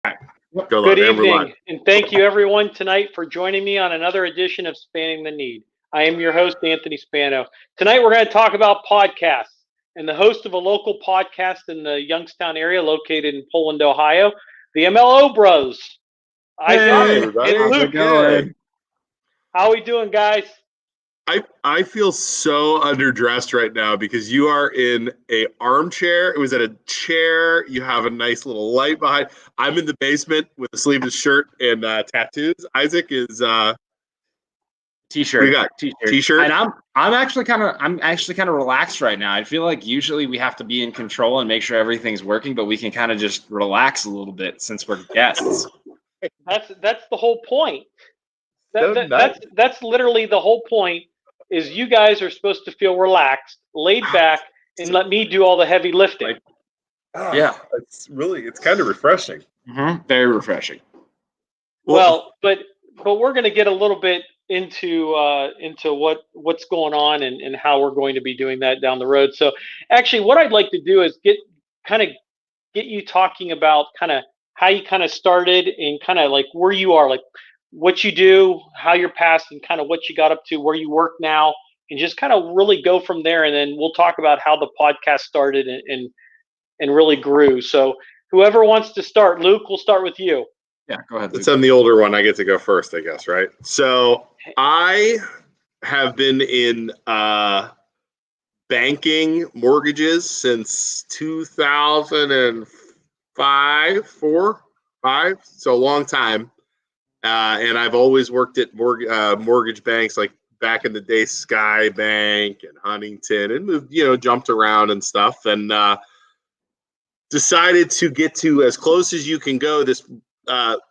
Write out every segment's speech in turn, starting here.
Go Good live. evening, and thank you everyone tonight for joining me on another edition of Spanning the Need. I am your host, Anthony Spano. Tonight we're going to talk about podcasts, and the host of a local podcast in the Youngstown area located in Poland, Ohio, the MLO Bros. Hey, Isaac and how's Luke. it going? How we doing, guys? I feel so underdressed right now because you are in a armchair. It was at a chair. You have a nice little light behind. I'm in the basement with a sleeveless shirt and tattoos. Isaac is T-shirt. We got T-shirt. And I'm actually kind of relaxed right now. I feel like usually we have to be in control and make sure everything's working, but we can kind of just relax a little bit since we're guests. That's the whole point. Nice. That's literally the whole point. Is you guys are supposed to feel relaxed, laid back, and let me do all the heavy lifting. Yeah. It's kind of refreshing. Mm-hmm. Very refreshing. Well, but we're going to get a little bit into what's going on and how we're going to be doing that down the road. So actually what I'd like to do is get you talking about kind of how you kind of started and kind of like where you are, like what you do, how you're past, and kind of what you got up to, where you work now, and just kind of really go from there. And then we'll talk about how the podcast started and really grew. So whoever wants to start, Luke, we'll start with you. Yeah, go ahead, Luke. Since I'm the older one, I get to go first, I guess, right? So I have been in banking mortgages since 2005, 5, so a long time. And I've always worked at mortgage banks, like back in the day, Sky Bank and Huntington, and moved, jumped around and stuff, and decided to get to as close as you can go this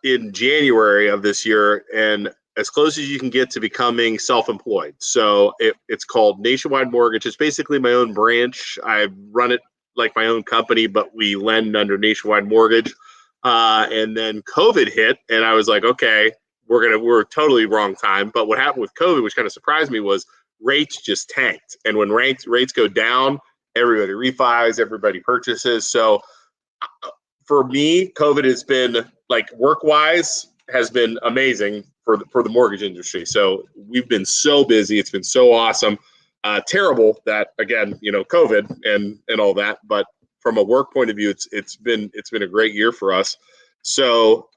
in January of this year, and as close as you can get to becoming self-employed. So it's called Nationwide Mortgage. It's basically my own branch. I run it like my own company, but we lend under Nationwide Mortgage. And then COVID hit, and I was like, okay, we're totally wrong time. But what happened with COVID, which kind of surprised me, was rates just tanked. And when rates go down, everybody refis, everybody purchases. So for me, COVID has been, like, work-wise, has been amazing for the mortgage industry. So we've been so busy. It's been so awesome. Terrible that, again, COVID and all that. But from a work point of view, it's been a great year for us. So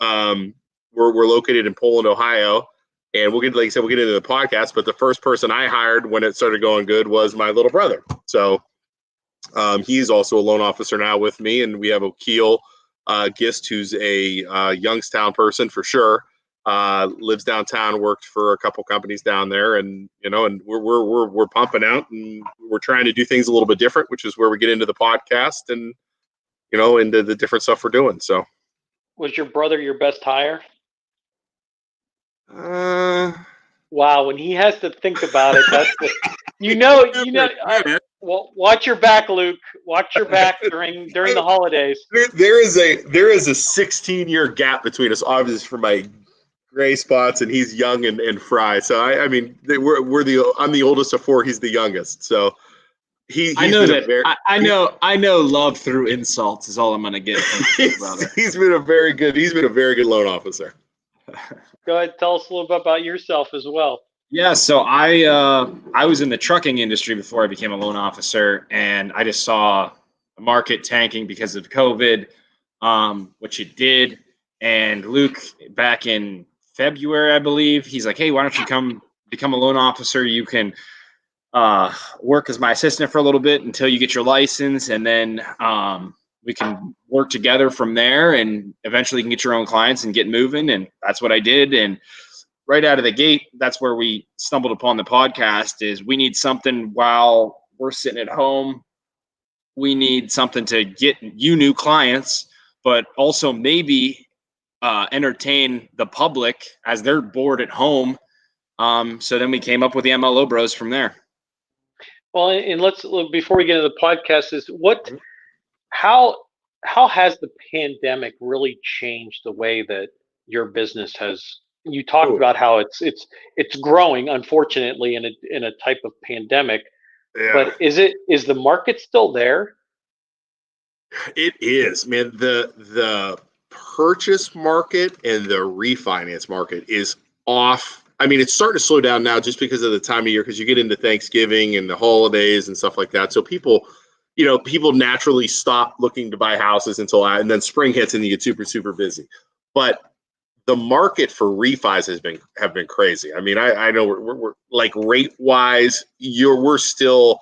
we're located in Poland, Ohio, and we'll get into the podcast. But the first person I hired when it started going good was my little brother. So he's also a loan officer now with me, and we have O'Keel Gist, who's a Youngstown person for sure. Lives downtown, worked for a couple companies down there, and and we're pumping out, and we're trying to do things a little bit different, which is where we get into the podcast and into the different stuff we're doing. So, was your brother your best hire? Wow, when he has to think about it, that's well, watch your back, Luke. Watch your back during the holidays. There is a 16-year gap between us, obviously, for my gray spots, and he's young and fry. So I mean, I'm the oldest of 4. He's the youngest. So I know love through insults is all I'm gonna get from his brother. He's been a very good loan officer. Go ahead, tell us a little bit about yourself as well. Yeah, so I was in the trucking industry before I became a loan officer, and I just saw the market tanking because of COVID, which it did. And Luke, back in February, I believe, he's like, hey, why don't you come become a loan officer? You can work as my assistant for a little bit until you get your license, and then we can work together from there, and eventually you can get your own clients and get moving. And that's what I did. And right out of the gate, that's where we stumbled upon the podcast. Is we need something while we're sitting at home. We need something to get you new clients, but also maybe entertain the public as they're bored at home. So then we came up with the MLO Bros from there. Well, and let's look, before we get into the podcast, is how has the pandemic really changed the way that your business has? You talked about how it's growing, unfortunately, in a type of pandemic. Yeah. But is the market still there? It is, man. The purchase market and the refinance market is off. I mean, it's starting to slow down now just because of the time of year, because you get into Thanksgiving and the holidays and stuff like that. So people naturally stop looking to buy houses and then spring hits and you get super, super busy. But the market for refis have been crazy. I mean, I know we're like rate wise, we're still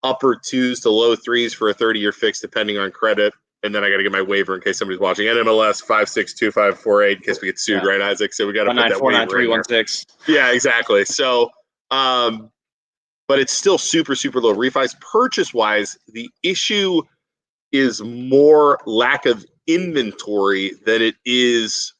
upper 2s to low 3s for a 30-year fix, depending on credit. And then I got to get my waiver in case somebody's watching. NMLS 562548 in case we get sued, right, Isaac? So we got to put that waiver in there. Yeah, exactly. So, but it's still super, super low. Refis purchase wise, the issue is more lack of inventory than it is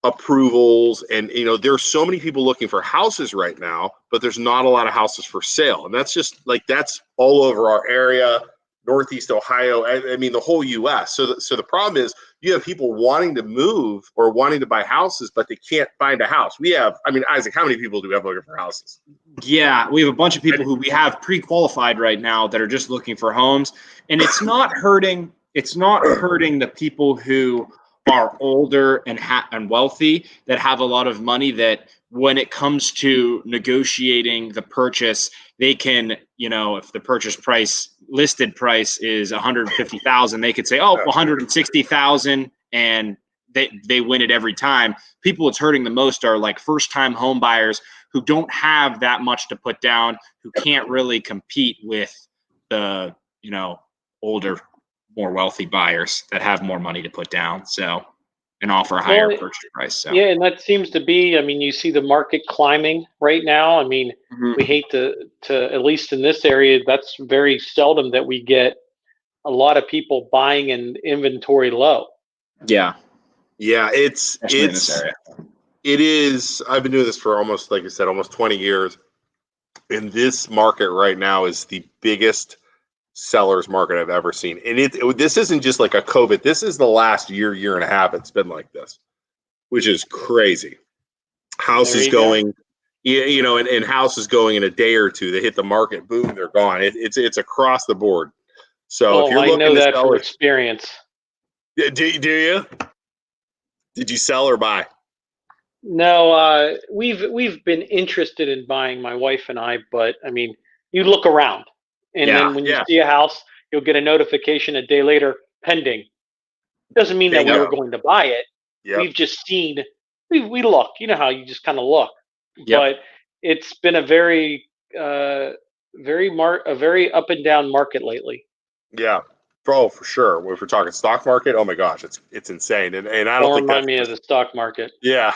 approvals. And there's so many people looking for houses right now, but there's not a lot of houses for sale. And that's just that's all over our area, Northeast Ohio. I mean, the whole US. So the problem is you have people wanting to move or wanting to buy houses, but they can't find a house. Isaac, how many people do we have looking for houses? Yeah, we have a bunch of people who we have pre-qualified right now that are just looking for homes, and it's not hurting the people who are older and wealthy that have a lot of money, that when it comes to negotiating the purchase, they can, if the listed price is 150,000, they could say, 160,000, and they win it every time. People it's hurting the most are like first-time home buyers who don't have that much to put down, who can't really compete with the, older, more wealthy buyers that have more money to put down, and offer a higher purchase price. So. Yeah, and that seems to be, you see the market climbing right now. We hate to at least in this area, that's very seldom that we get a lot of people buying in inventory low. Yeah. Yeah, in this area. It is. I've been doing this for almost 20 years. And this market right now is the biggest seller's market I've ever seen. And this isn't just like a COVID. This is the last year and a half it's been like this, which is crazy. Houses going, and houses going in a day or two. They hit the market, boom, they're gone. It's across the board. So if you're looking I know that sell from experience. Do you? Did you sell or buy? No, we've been interested in buying, my wife and I, but you look around, and then when you see a house, you'll get a notification a day later, pending. Doesn't mean that we were going to buy it. Yep. We've just seen, we look. You know how you just kind of look, but it's been a very very up and down market lately. Yeah. For sure. If we're talking stock market, oh my gosh, it's insane. And I don't think remind me of the stock market. Yeah.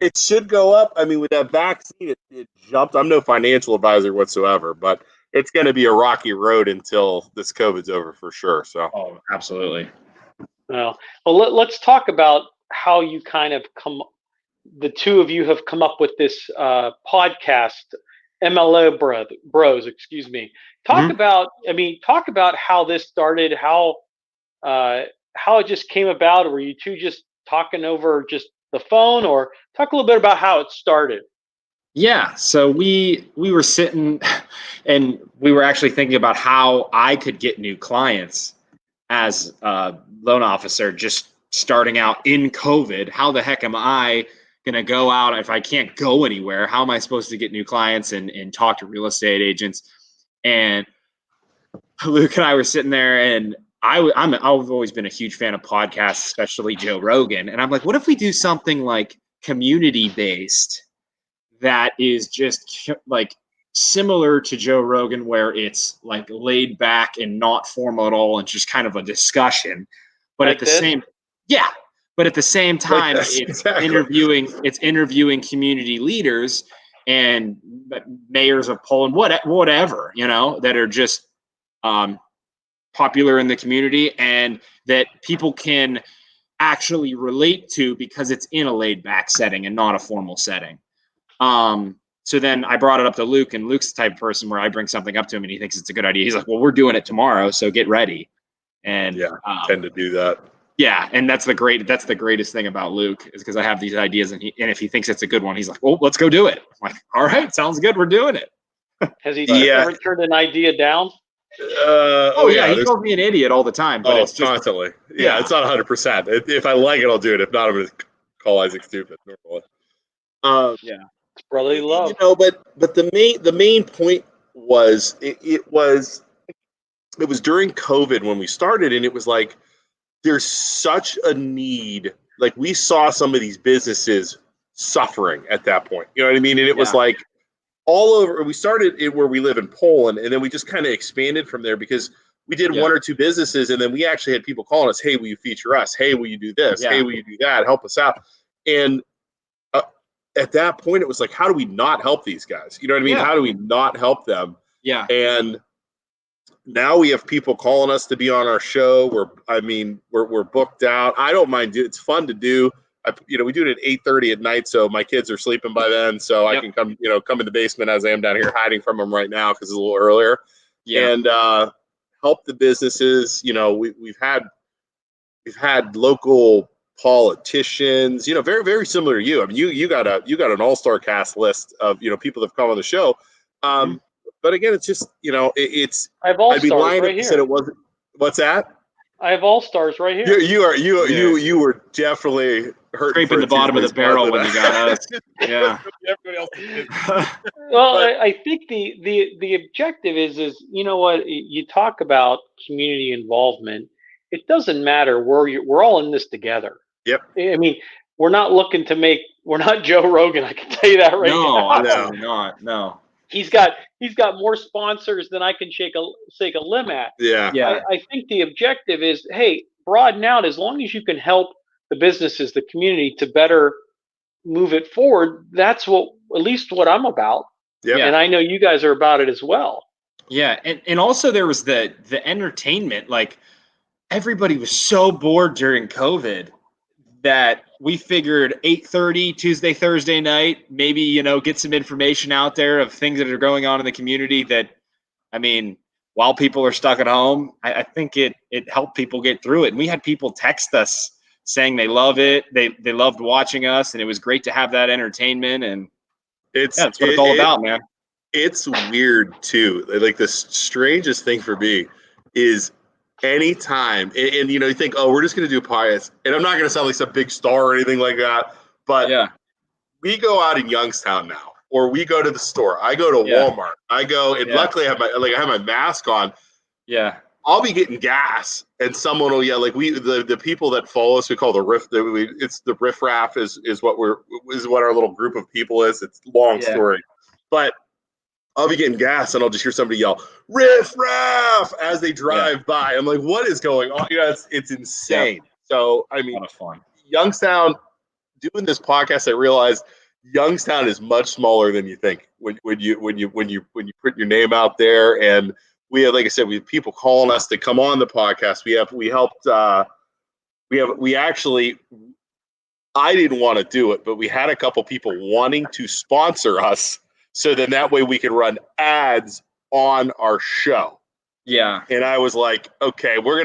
It should go up. With that vaccine, it jumped. I'm no financial advisor whatsoever, but it's going to be a rocky road until this COVID's over for sure. So. Oh, absolutely. Well, let's talk about how you kind of the two of you have come up with this podcast, MLO bros, excuse me. Talk about how this started, how it just came about. Were you two just talking over just the phone, or talk a little bit about how it started? Yeah, so we were sitting and we were actually thinking about how I could get new clients as a loan officer just starting out in COVID. How the heck am I going to go out if I can't go anywhere? How am I supposed to get new clients and talk to real estate agents? And Luke and I were sitting there, and I've always been a huge fan of podcasts, especially Joe Rogan. And I'm like, what if we do something like community-based that is just like similar to Joe Rogan, where it's like laid back and not formal at all and just kind of a discussion. But like at the same time, it's interviewing community leaders and mayors of Poland, whatever, that are just popular in the community and that people can actually relate to because it's in a laid back setting and not a formal setting. So then I brought it up to Luke, and Luke's the type of person where I bring something up to him and he thinks it's a good idea. He's like, well, we're doing it tomorrow, so get ready. And I tend to do that. Yeah, and that's the greatest thing about Luke, is because I have these ideas, and if he thinks it's a good one, he's like, well, let's go do it. I'm like, all right, sounds good, we're doing it. Has he ever turned an idea down? Yeah, he calls me an idiot all the time. But it's just constantly. Yeah, it's not 100%. If I like it, I'll do it. If not, I'm going to call Isaac stupid. Yeah, It's brotherly love. But the main point was it was during COVID when we started, and it was like there's such a need. Like we saw some of these businesses suffering at that point. You know what I mean? And it was like all over. We started it where we live in Poland, and then we just kind of expanded from there because we did one or two businesses, and then we actually had people calling us, "Hey, will you feature us? Hey, will you do this? Hey, will you do that? Help us out." And at that point, it was like, how do we not help these guys? You know what I mean? How do we not help them? Yeah. And now we have people calling us to be on our show. We're booked out. I don't mind. It's fun to do. We do it at 8:30 at night, so my kids are sleeping by then, so I can come in the basement as I am down here hiding from them right now because it's a little earlier. And help the businesses. We've had local politicians, very, very similar to you. I mean, you got an all-star cast list of, people that have come on the show. But again, it's just, I have all I'd be stars lying right if I here. said it wasn't. What's that? I have all stars right here. You were definitely scraping the bottom of the barrel when you got us. Yeah. Well, I think the objective is you know what, you talk about community involvement. It doesn't matter where we're all in this together. Yep. I mean, we're not Joe Rogan. I can tell you that right now. No, absolutely not. No. He's got more sponsors than I can shake a limb at. Yeah. I think the objective is, hey, broaden out as long as you can help the businesses, the community to better move it forward. That's at least what I'm about. Yep. And I know you guys are about it as well. Yeah. And also there was the entertainment. Like everybody was so bored during COVID that we figured 8:30 Tuesday, Thursday night, maybe, get some information out there of things that are going on in the community that, I mean, while people are stuck at home, I think it helped people get through it. And we had people text us saying they love it. They loved watching us, and it was great to have that entertainment. And that's what it's all about, man. It's weird too. Like the strangest thing for me is anytime, and you think, oh, we're just going to do a podcast, and I'm not going to sound like some big star or anything like that, but we go out in Youngstown now, or we go to the store. I go to Walmart. I go, and luckily I have my mask on. Yeah. I'll be getting gas, and someone will yell. Like the people that follow us, we call the riff. It's the riff raff is what our little group of people is. It's a long story, but I'll be getting gas, and I'll just hear somebody yell "riff raff" as they drive by. I'm like, what is going on? It's insane. Yeah. So I mean, a lot of fun. Youngstown, doing this podcast, I realized Youngstown is much smaller than you think when you put your name out there. And we have, like I said, we have people calling us to come on the podcast. We actually, I didn't want to do it, but we had a couple people wanting to sponsor us. So then that way we could run ads on our show. Yeah. And I was like, okay, we're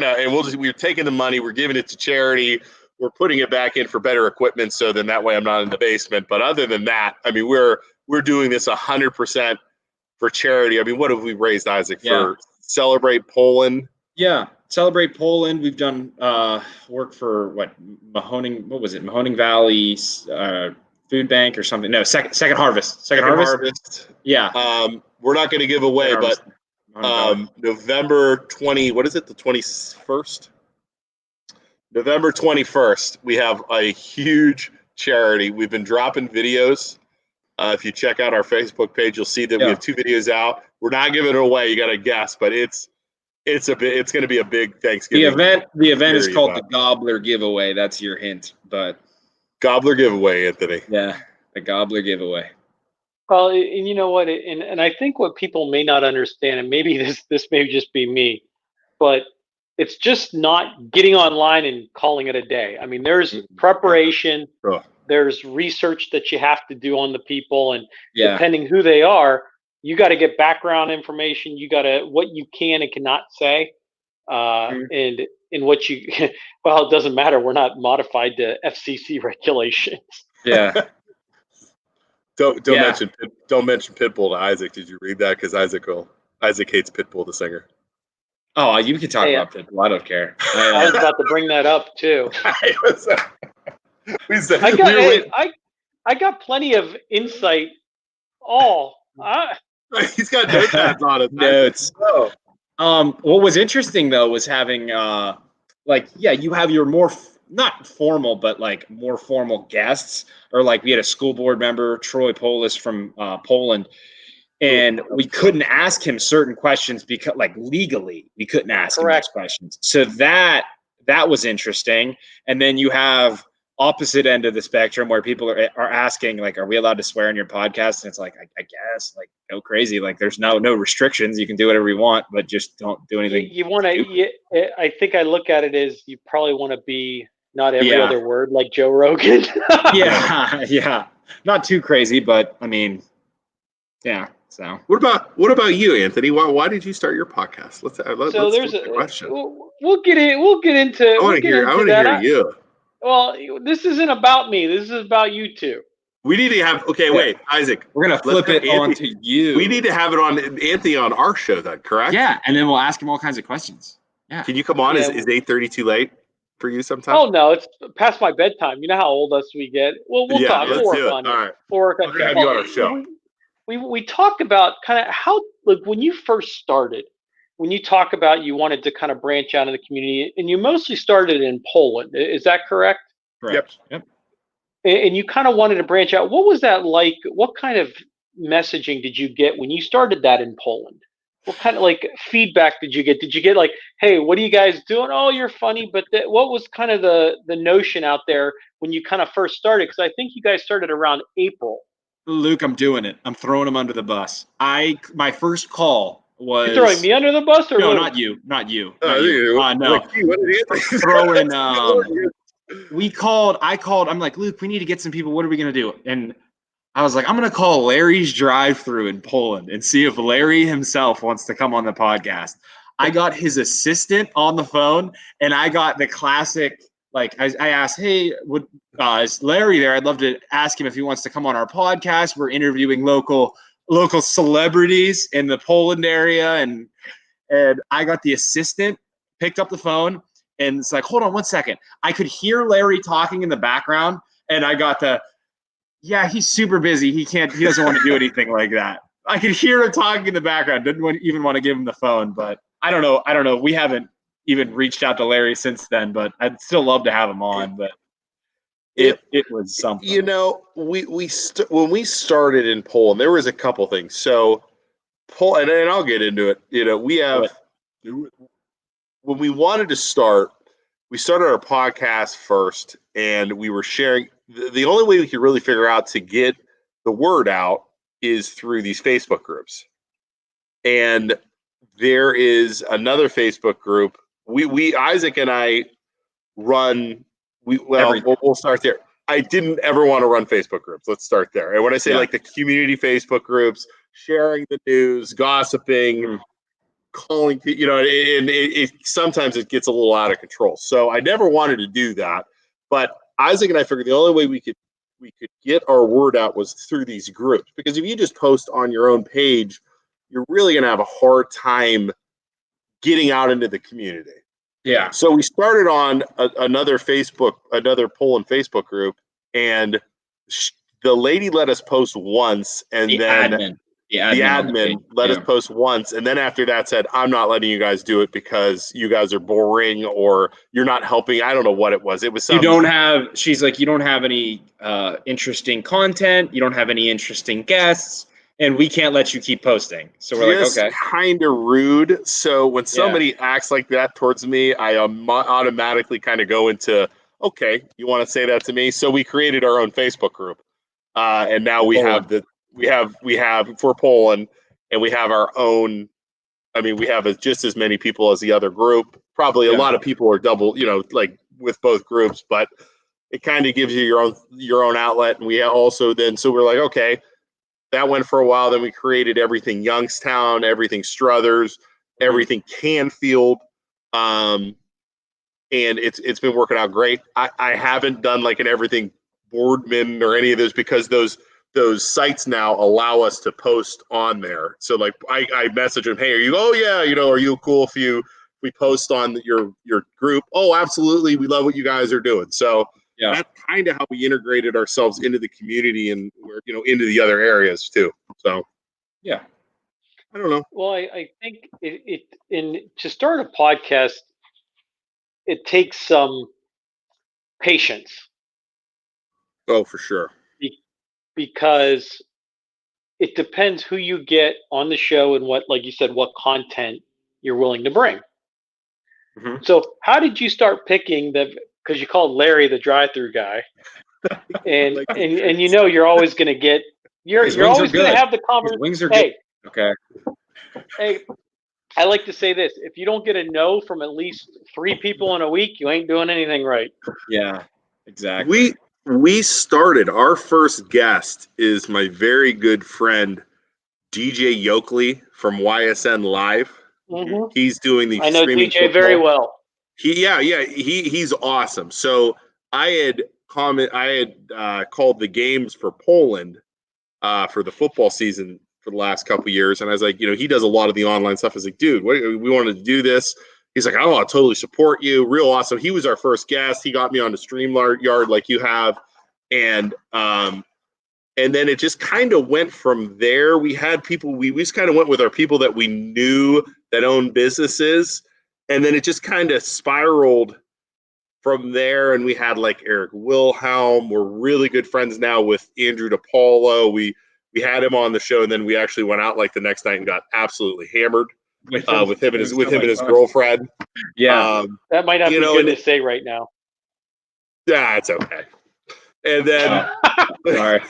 taking the money, we're giving it to charity, we're putting it back in for better equipment. So then that way I'm not in the basement. But other than that, I mean, we're doing this 100% for charity. I mean, what have we raised, Isaac, for Celebrate Poland? Yeah. Celebrate Poland. We've done work for Mahoning Valley Food Bank or something. No, Second Harvest. Second Harvest. Yeah. We're not going to give away, but November 20. What is it? The 21st. November 21st. We have a huge charity. We've been dropping videos. If you check out our Facebook page, you'll see that we have 2 videos out. We're not giving it away. You got to guess, but it's going to be a big Thanksgiving. The event is called the Gobbler Giveaway. That's your hint, but Gobbler Giveaway, Anthony. Yeah, the Gobbler Giveaway. Well, and you know what, and I think what people may not understand, and maybe this may just be me, but it's just not getting online and calling it a day. I mean, there's preparation, there's research that you have to do on the people, and depending who they are, you got to get background information. You got to what you can and cannot say, and what you. Well, it doesn't matter. We're not modified to FCC regulations. Yeah. Don't mention Pitbull to Isaac. Did you read that? Because Isaac hates Pitbull, the singer. Oh, you can talk about Pitbull. I don't care. I was about to bring that up too. I got plenty of insight. He's got notepads on it. Notes. What was interesting though was having you have your more not formal but like more formal guests, or like we had a school board member, Troy Polis from Poland, and we couldn't ask him certain questions because like legally we couldn't ask him those questions. So that was interesting. And then you have opposite end of the spectrum where people are asking like, are we allowed to swear on your podcast? And it's like, I guess, like, go crazy. Like there's no restrictions. You can do whatever you want, but just don't do anything. You want to, I think I look at it as you probably want to be not every other word like Joe Rogan. Yeah. Not too crazy, but I mean, yeah. So what about you, Anthony? Why did you start your podcast? Let's there's a question. We'll get into. I want to hear you. Well, this isn't about me. This is about you two. We need to have. Okay, wait, Isaac. We're gonna flip it on to you. We need to have it on Anthony on our show, then, correct? Yeah, and then we'll ask him all kinds of questions. Yeah. Can you come on? Is 8:30 too late for you sometime? Oh no, it's past my bedtime. You know how old us we get. We'll talk. We'll work on it. All right. We'll work on it. We're gonna have you on our show. We talked about kind of how, like, when you first started, when you talk about you wanted to kind of branch out in the community, and you mostly started in Poland. Is that correct? Correct. Yep. And you kind of wanted to branch out. What was that like? What kind of messaging did you get when you started that in Poland? What kind of like feedback did you get? Did you get like, hey, what are you guys doing? Oh, you're funny. But what was kind of the notion out there when you kind of first started? Because I think you guys started around April. Luke, I'm doing it. I'm throwing him under the bus. My first call was. You're throwing me under the bus, or no? Luke? Not you. No. Throwing. I called. I'm like, Luke, we need to get some people. What are we gonna do? And I was like, I'm gonna call Larry's drive-thru in Poland and see if Larry himself wants to come on the podcast. I got his assistant on the phone, and I got the classic. Like I asked, hey, is Larry there? I'd love to ask him if he wants to come on our podcast. We're interviewing local celebrities in the Poland area, and I got the assistant, picked up the phone, and it's like, hold on 1 second. I could hear Larry talking in the background, and I got he's super busy. He doesn't want to do anything like that. I could hear him talking in the background. Didn't even want to give him the phone, but I don't know. We haven't even reached out to Larry since then, but I'd still love to have him on. But it was something. You know, when we started in Poland, there was a couple things. So Poland, and I'll get into it. You know, when we wanted to start, we started our podcast first, and we were sharing. The only way we could really figure out to get the word out is through these Facebook groups. And there is another Facebook group. We Isaac and I run. We'll start there. I didn't ever want to run Facebook groups. Let's start there. And when I say like the community Facebook groups, sharing the news, gossiping, calling, you know, it sometimes it gets a little out of control. So I never wanted to do that. But Isaac and I figured the only way we could get our word out was through these groups. Because if you just post on your own page, you're really going to have a hard time getting out into the community. Yeah. So we started on another Poland Facebook group, and the lady let us post once, and then the admin let us post once, and then after that said, I'm not letting you guys do it because you guys are boring or you're not helping. I don't know what it was. It was something. She's like, you don't have any interesting content. You don't have any interesting guests. And we can't let you keep posting. So we're like, okay. Kind of rude. So when somebody acts like that towards me, I automatically kind of go into, okay, you want to say that to me? So we created our own Facebook group. And now we have for Poland, and we have our own. I mean, we have just as many people as the other group. Probably a lot of people are double, you know, like with both groups, but it kind of gives you your own outlet. And we also so we're like, okay. That went for a while. Then we created everything Youngstown, everything Struthers, everything Canfield, and it's been working out great. I haven't done like an everything Boardman or any of those because those sites now allow us to post on there. So like I message them, hey, are you? Oh yeah, you know, are you cool if you we post on your group, oh, absolutely, we love what you guys are doing. So that's kind of how we integrated ourselves into the community and into the other areas too. So yeah, I don't know. Well, I think to start a podcast, it takes some patience. Oh, for sure. Because it depends who you get on the show and what, like you said, what content you're willing to bring. Mm-hmm. So how did you start picking because you called Larry the drive-through guy, and you're always going to get you're always going to have the conversation. Wings are good. Okay. Hey, I like to say this: if you don't get a no from at least 3 people in a week, you ain't doing anything right. Yeah, exactly. We started, our first guest is my very good friend DJ Yoakley from YSN Live. Mm-hmm. He's doing the I know streaming DJ very well. He's awesome. So I had called the games for Poland for the football season for the last couple of years, and I was like, he does a lot of the online stuff. I was like, dude, we wanted to do this. He's like, oh, I'll totally support you. Real awesome. He was our first guest. He got me on the StreamYard like you have, and then it just kind of went from there. We had people. We just kind of went with our people that we knew that owned businesses, and then it just kind of spiraled from there. And we had like Eric Wilhelm. We're really good friends now with Andrew DePaulo. We had him on the show, and then we actually went out like the next night and got absolutely hammered with him and his girlfriend. Yeah, that might not be good to say right now. Yeah, it's okay. And then, sorry,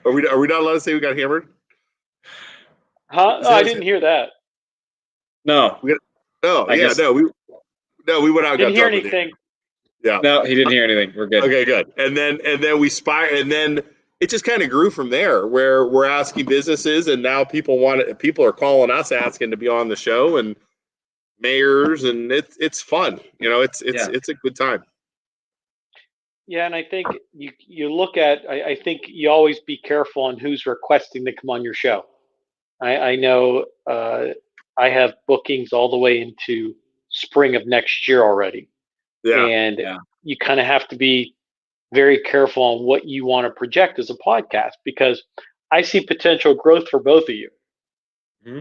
are we not allowed to say we got hammered? Huh? Oh, I didn't hear that. No. We went out. And didn't got hear anything. Yeah. No, he didn't hear anything. We're good. Okay, good. And then and then it just kind of grew from there, where we're asking businesses, and now people are calling us asking to be on the show, and mayors, and it's fun. It's a good time. Yeah, and I think you look at. I think you always be careful on who's requesting to come on your show. I know I have bookings all the way into spring of next year already. Yeah. And you kind of have to be very careful on what you want to project as a podcast, because I see potential growth for both of you. Mm-hmm.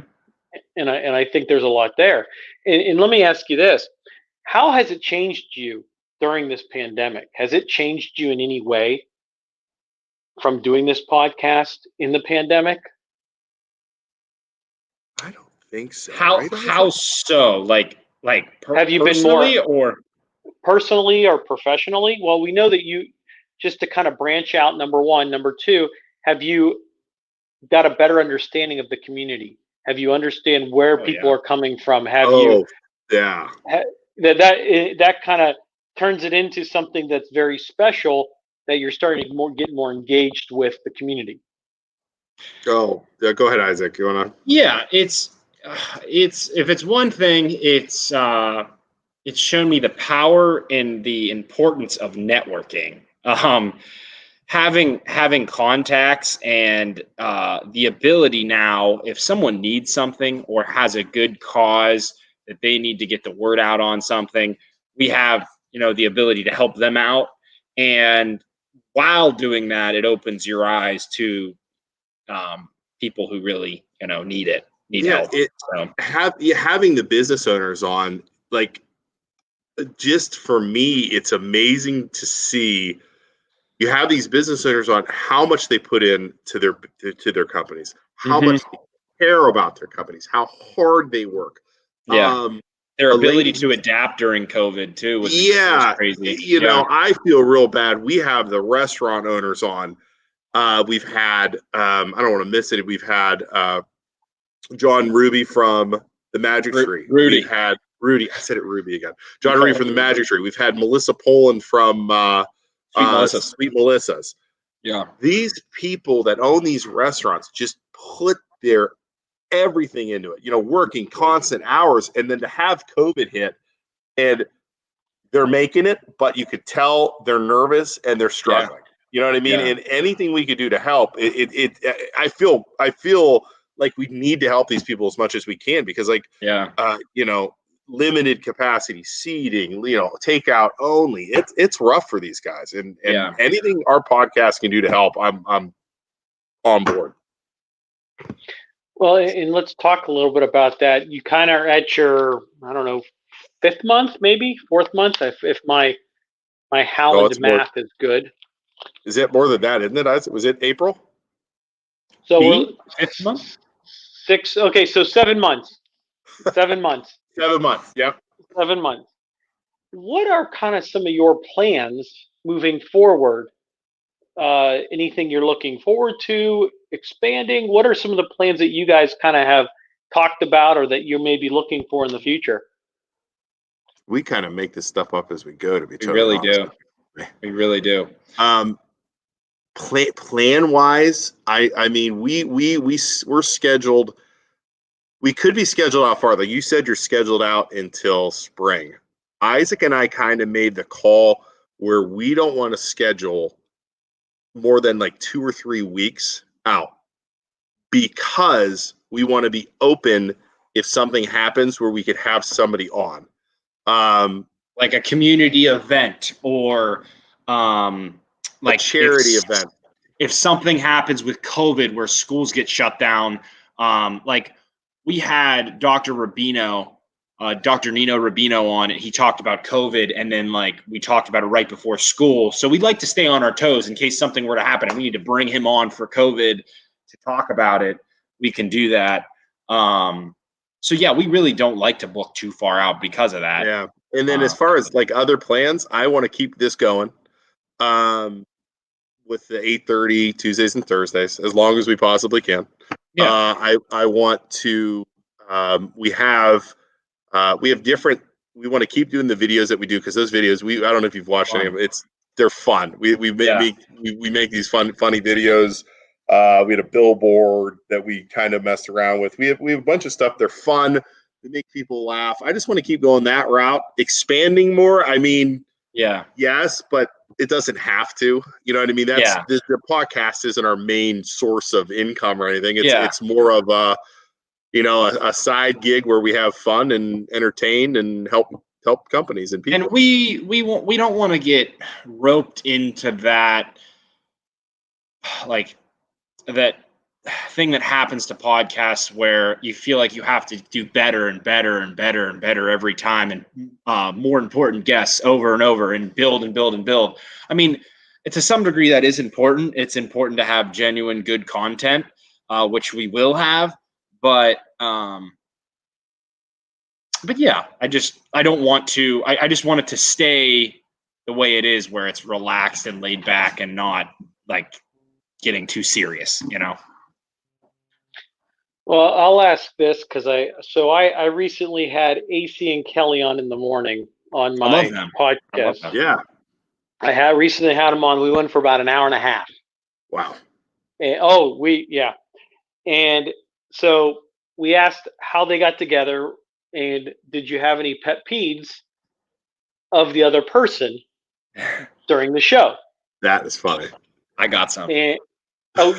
And I think there's a lot there. And let me ask you this: how has it changed you during this pandemic? Has it changed you in any way from doing this podcast in the pandemic? I don't think so. How so? Like have you been more personally or professionally? Well, we know that you, just to kind of branch out, number one. Number two, have you got a better understanding of the community? Have you understand where people are coming from? Have you? Yeah. That kind of turns it into something that's very special, that you're starting to get more engaged with the community. Oh, yeah, go ahead, Isaac. You wanna? Yeah, it's if it's one thing, it's shown me the power and the importance of networking. Having contacts and the ability now, if someone needs something or has a good cause that they need to get the word out on something, we have the ability to help them out. And while doing that, it opens your eyes to people who really need help. Having the business owners on, like, just for me, it's amazing to see. You have these business owners on, how much they put in to their companies, how much they care about their companies, how hard they work. Yeah. Their ability to adapt during COVID too was crazy. I feel real bad. We have the restaurant owners on. We've had I don't want to miss it. We've had John Ruby from the Magic Tree. Rudy. We've had Rudy. I said it Ruby again. John Ruby from the Magic Tree. We've had Melissa Poland from Sweet Melissa's. Yeah. These people that own these restaurants just put their everything into it, working constant hours, and then to have COVID hit, and they're making it, but you could tell they're nervous and they're struggling. You know what I mean? Yeah. And anything we could do to help, I feel like we need to help these people as much as we can, because limited capacity seating, takeout only. It's rough for these guys, and anything our podcast can do to help, I'm on board. Well, and let's talk a little bit about that. You kind of are at your, I don't know, 5th month, maybe 4th month, if my Howland math is good. Is it more than that? Isn't it? Was it April? So we're 5th month. 6. Okay, so 7 months. 7 months. 7 months. Yep. 7 months. What are kind of some of your plans moving forward? Anything you're looking forward to expanding? What are some of the plans that you guys kind of have talked about, or that you may be looking for in the future? We kind of make this stuff up as we go. To be we really do. We really do. Plan wise, I mean, we're scheduled. We could be scheduled out farther. You said you're scheduled out until spring. Isaac and I kind of made the call where we don't want to schedule more than like 2 or 3 weeks out, because we want to be open if something happens where we could have somebody on. Like a community event, or like a charity event. If something happens with COVID where schools get shut down, like we had Dr. Nino Rubino on, and he talked about COVID, and then like we talked about it right before school. So we'd like to stay on our toes in case something were to happen and we need to bring him on for COVID to talk about it. We can do that. So yeah, we really don't like to book too far out because of that. Yeah. And then as far as like other plans, I want to keep this going with the 8:30 Tuesdays and Thursdays as long as we possibly can. Yeah. I want to we have different. We want to keep doing the videos that we do, because those videos, I don't know if you've watched any of them. They're fun. We make these funny videos. We had a billboard that we kind of messed around with. We have a bunch of stuff. They're fun. They make people laugh. I just want to keep going that route, expanding more. I mean, yes, but it doesn't have to. You know what I mean? The podcast isn't our main source of income or anything. It's more of a side gig where we have fun and entertain and help companies and people. And we don't want to get roped into that, like that thing that happens to podcasts where you feel like you have to do better and better and better and better every time, and more important guests over and over, and build and build and build. I mean, to some degree that is important. It's important to have genuine good content, which we will have. But yeah, I just want it to stay the way it is, where it's relaxed and laid back and not like getting too serious, Well, I'll ask this because I recently had AC and Kelly on in the morning on my podcast. Yeah. I recently had them on. We went for about an hour and a half. Wow. And, and so we asked how they got together, and did you have any pet peeves of the other person during the show? That is funny. I got some. And,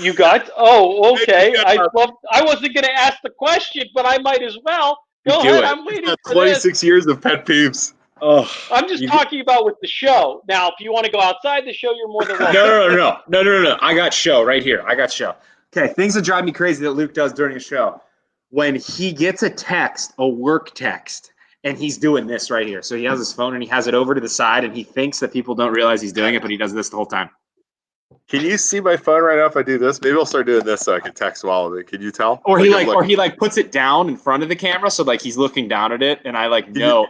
you got? Oh, okay. I wasn't going to ask the question, but I might as well. Go ahead. I'm waiting for 26 years of pet peeves. Oh, I'm just talking about with the show. Now, if you want to go outside the show, you're more than welcome. No. I got show right here. Okay, things that drive me crazy that Luke does during a show. When he gets a work text, and he's doing this right here. So he has his phone and he has it over to the side, and he thinks that people don't realize he's doing it, but he does this the whole time. Can you see my phone right now if I do this? Maybe I'll start doing this so I can text while of it. Can you tell? Or he puts it down in front of the camera, so like he's looking down at it, and I know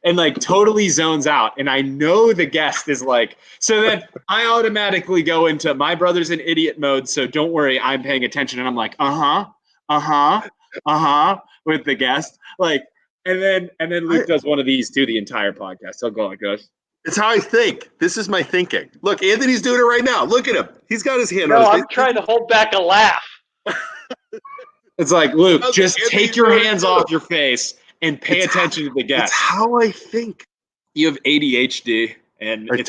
and like totally zones out, and I know the guest is like. So then I automatically go into my brother's in idiot mode. So don't worry, I'm paying attention, and I'm like with the guest, like, and then Luke does one of these too the entire podcast. I'll go like this. It's how I think. This is my thinking. Look, Anthony's doing it right now. Look at him. He's got his hand on his face. I'm trying to hold back a laugh. It's like, Luke, just take your hands off your face and pay attention to the guest. It's how I think. You have ADHD, and it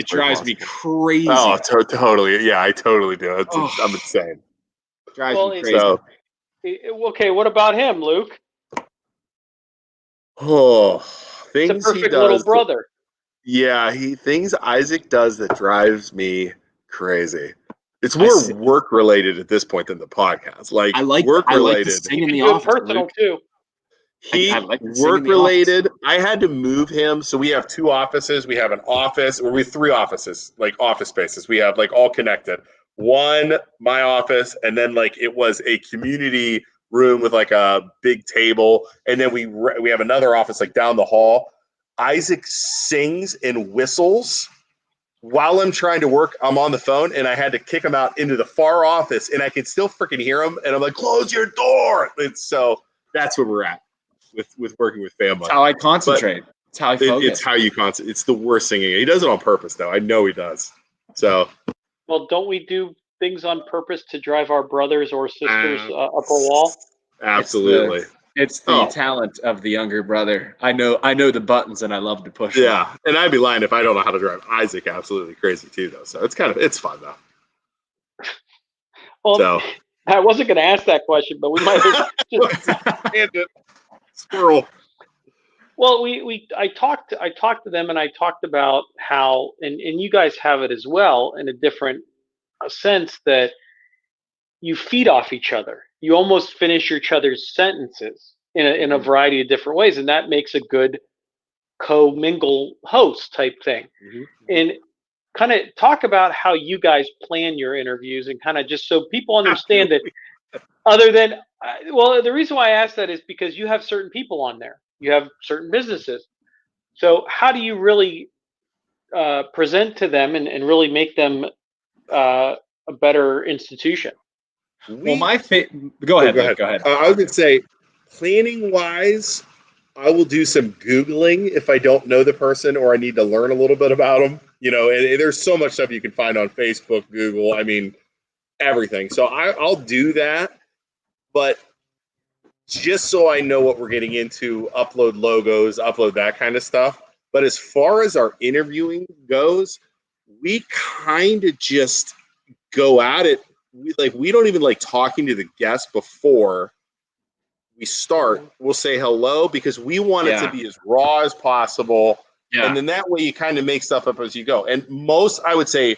drives me crazy. Oh, totally. Yeah, I totally do. I'm insane. Drives me crazy. Okay, what about him, Luke? Oh, It's a things he perfect little does. brother. Yeah, things Isaac does that drives me crazy. It's more work related at this point than the podcast. Like work I like to related. sing You in can the do it office, personal Luke. too. I like to sing in Work the office. related. I had to move him. So we have 2 offices. We have an office, or we have 3 offices, like office spaces. We have like all connected. One, my office, and then like it was a community room with like a big table, and then we have another office like down the hall. Isaac sings and whistles while I'm trying to work. I'm on the phone, and I had to kick him out into the far office, and I can still freaking hear him. And I'm like, "Close your door!" So that's where we're at with working with family. That's how I concentrate. It's how I focus. It's how you concentrate. It's the worst singing. He does it on purpose, though. I know he does. So, Well, don't we do things on purpose to drive our brothers or sisters up a wall? Absolutely. It's the talent of the younger brother. I know the buttons, and I love to push them. Yeah, and I'd be lying if I don't know how to drive. Isaac absolutely crazy too, though. So it's fun though. Well, so I wasn't going to ask that question, but we might have just squirrel. Well, I talked to them, and I talked about how, and you guys have it as well in a different sense, that you feed off each other. You almost finish each other's sentences in a variety of different ways, and that makes a good co-mingle host type thing. Mm-hmm. And kind of talk about how you guys plan your interviews, and kind of just so people understand that other than, well, the reason why I ask that is because you have certain people on there. You have certain businesses. So how do you really present to them and really make them a better institution? Well, go ahead. Go ahead. I was going to say, planning wise, I will do some Googling if I don't know the person or I need to learn a little bit about them. You know, and there's so much stuff you can find on Facebook, Google. I mean, everything. So I'll do that. But just so I know what we're getting into, upload logos, upload that kind of stuff. But as far as our interviewing goes, we kind of just go at it. We don't even like talking to the guest before we start. We'll say hello because we want it to be as raw as possible. Yeah. And then that way you kind of make stuff up as you go. And I would say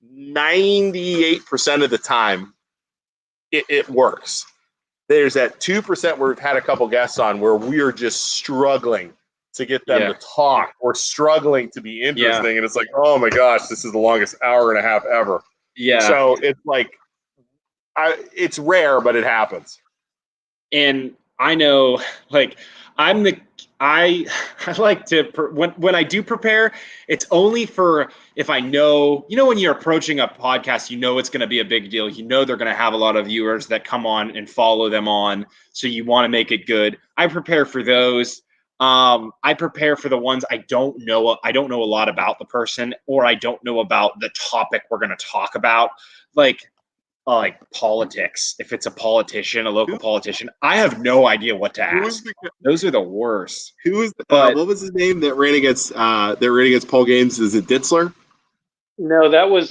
98% of the time, it works. There's that 2% where we've had a couple guests on where we are just struggling to get them to talk or struggling to be interesting. Yeah. And it's like, oh my gosh, this is the longest hour and a half ever. Yeah. So it's like, it's rare, but it happens. And I know, like, I like to, when I do prepare, it's only for if I know, when you're approaching a podcast, it's going to be a big deal. They're going to have a lot of viewers that come on and follow them on. So you want to make it good. I prepare for those. I prepare for the ones I don't know. I don't know a lot about the person, or I don't know about the topic we're going to talk about. Like politics. If it's a politician, a local politician, I have no idea what to ask. Those are the worst. What was his name that ran against Paul Gaines? Is it Ditzler? No, that was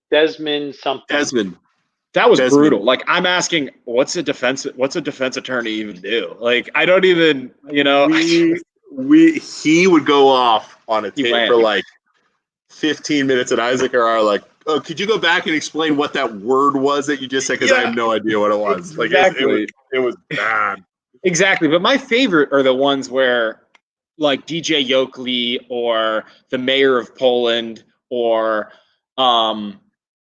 Desmond something. Desmond. That was brutal. Like, I'm asking, what's a defense attorney even do? Like, I don't even, he would go off on a tape for like 15 minutes, and Isaac or I are like, oh, could you go back and explain what that word was that you just said? Because I have no idea what it was. Exactly. Like it was bad. Exactly. But my favorite are the ones where, like, DJ Yoakley or the mayor of Poland or, oh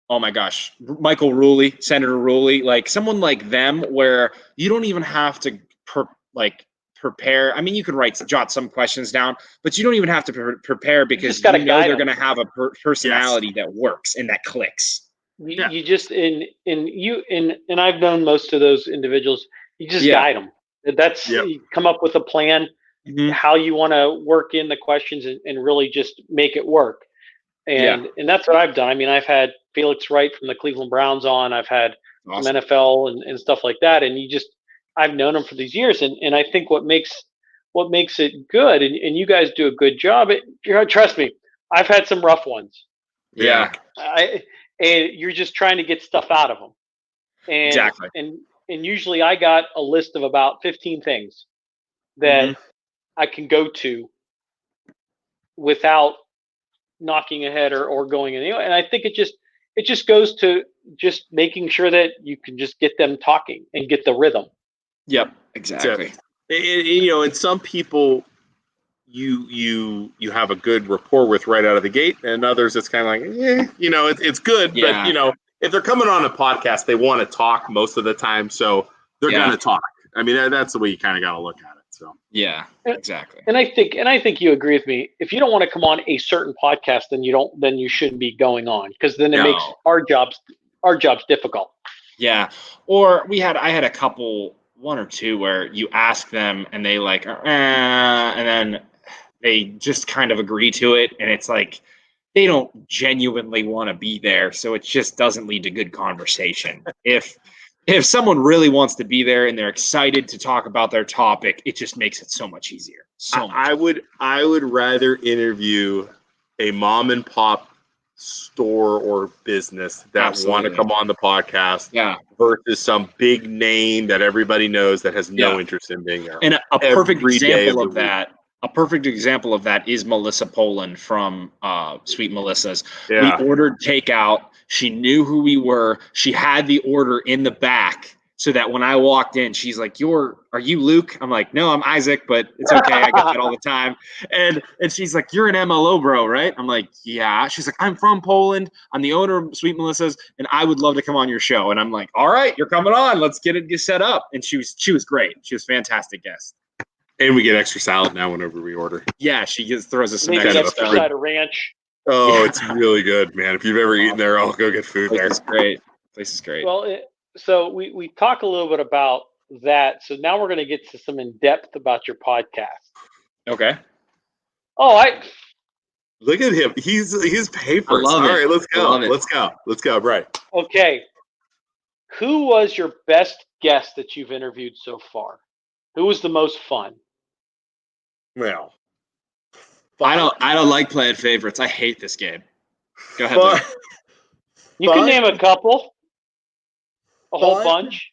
my gosh, Michael Ruley, Senator Ruley, like someone like them, where you don't even have to prepare. I mean, you can jot some questions down, but you don't even have to prepare because they're going to have a personality that works and that clicks. You just and I've known most of those individuals. You just guide them. That's you come up with a plan, how you want to work in the questions and really just make it work. And that's what I've done. I mean, I've had Felix Wright from the Cleveland Browns on. I've had some NFL and stuff like that. And I've known them for these years. And I think what makes it good, and you guys do a good job. Trust me, I've had some rough ones. Yeah. And you're just trying to get stuff out of them. And, exactly. And usually I got a list of about 15 things. that I can go to without knocking ahead or going in. And I think it just goes to just making sure that you can just get them talking and get the rhythm. Yep, exactly. And some people you have a good rapport with right out of the gate, and others it's kind of like, it's good, but if they're coming on a podcast, they want to talk most of the time, so they're gonna talk. I mean, that's the way you kind of got to look at it. So yeah, exactly. And I think you agree with me. If you don't want to come on a certain podcast, then you shouldn't be going on, because then it makes our jobs difficult. Yeah. Or I had a couple, one or two, where you ask them and they like, and then they just kind of agree to it, and it's like they don't genuinely want to be there, so it just doesn't lead to good conversation. If someone really wants to be there and they're excited to talk about their topic, it just makes it so much easier. I would rather interview a mom and pop store or business that want to come on the podcast versus some big name that everybody knows that has no interest in being there. And a perfect example of that. A perfect example of that is Melissa Poland from Sweet Melissa's. Yeah. We ordered takeout. She knew who we were. She had the order in the back, so that when I walked in, she's like, are you Luke? I'm like, no, I'm Isaac, but it's okay. I get that all the time. And she's like, you're an MLO bro, right? I'm like, yeah. She's like, I'm from Poland. I'm the owner of Sweet Melissa's, and I would love to come on your show. And I'm like, all right, you're coming on. Let's get it set up. And she was great. She was a fantastic guest. And we get extra salad now whenever we order. Yeah, she throws us some extra side of ranch. Oh, it's really good, man. If you've ever eaten there, I'll go get food there. It's great. Place is great. Well, so we talk a little bit about that. So now we're going to get to some in depth about your podcast. Okay. Oh, look at him. He's papers. All right, let's go. Right. Okay. Who was your best guest that you've interviewed so far? Who was the most fun? Well, I don't like playing favorites. I hate this game. Go ahead. You can name a couple. A whole bunch.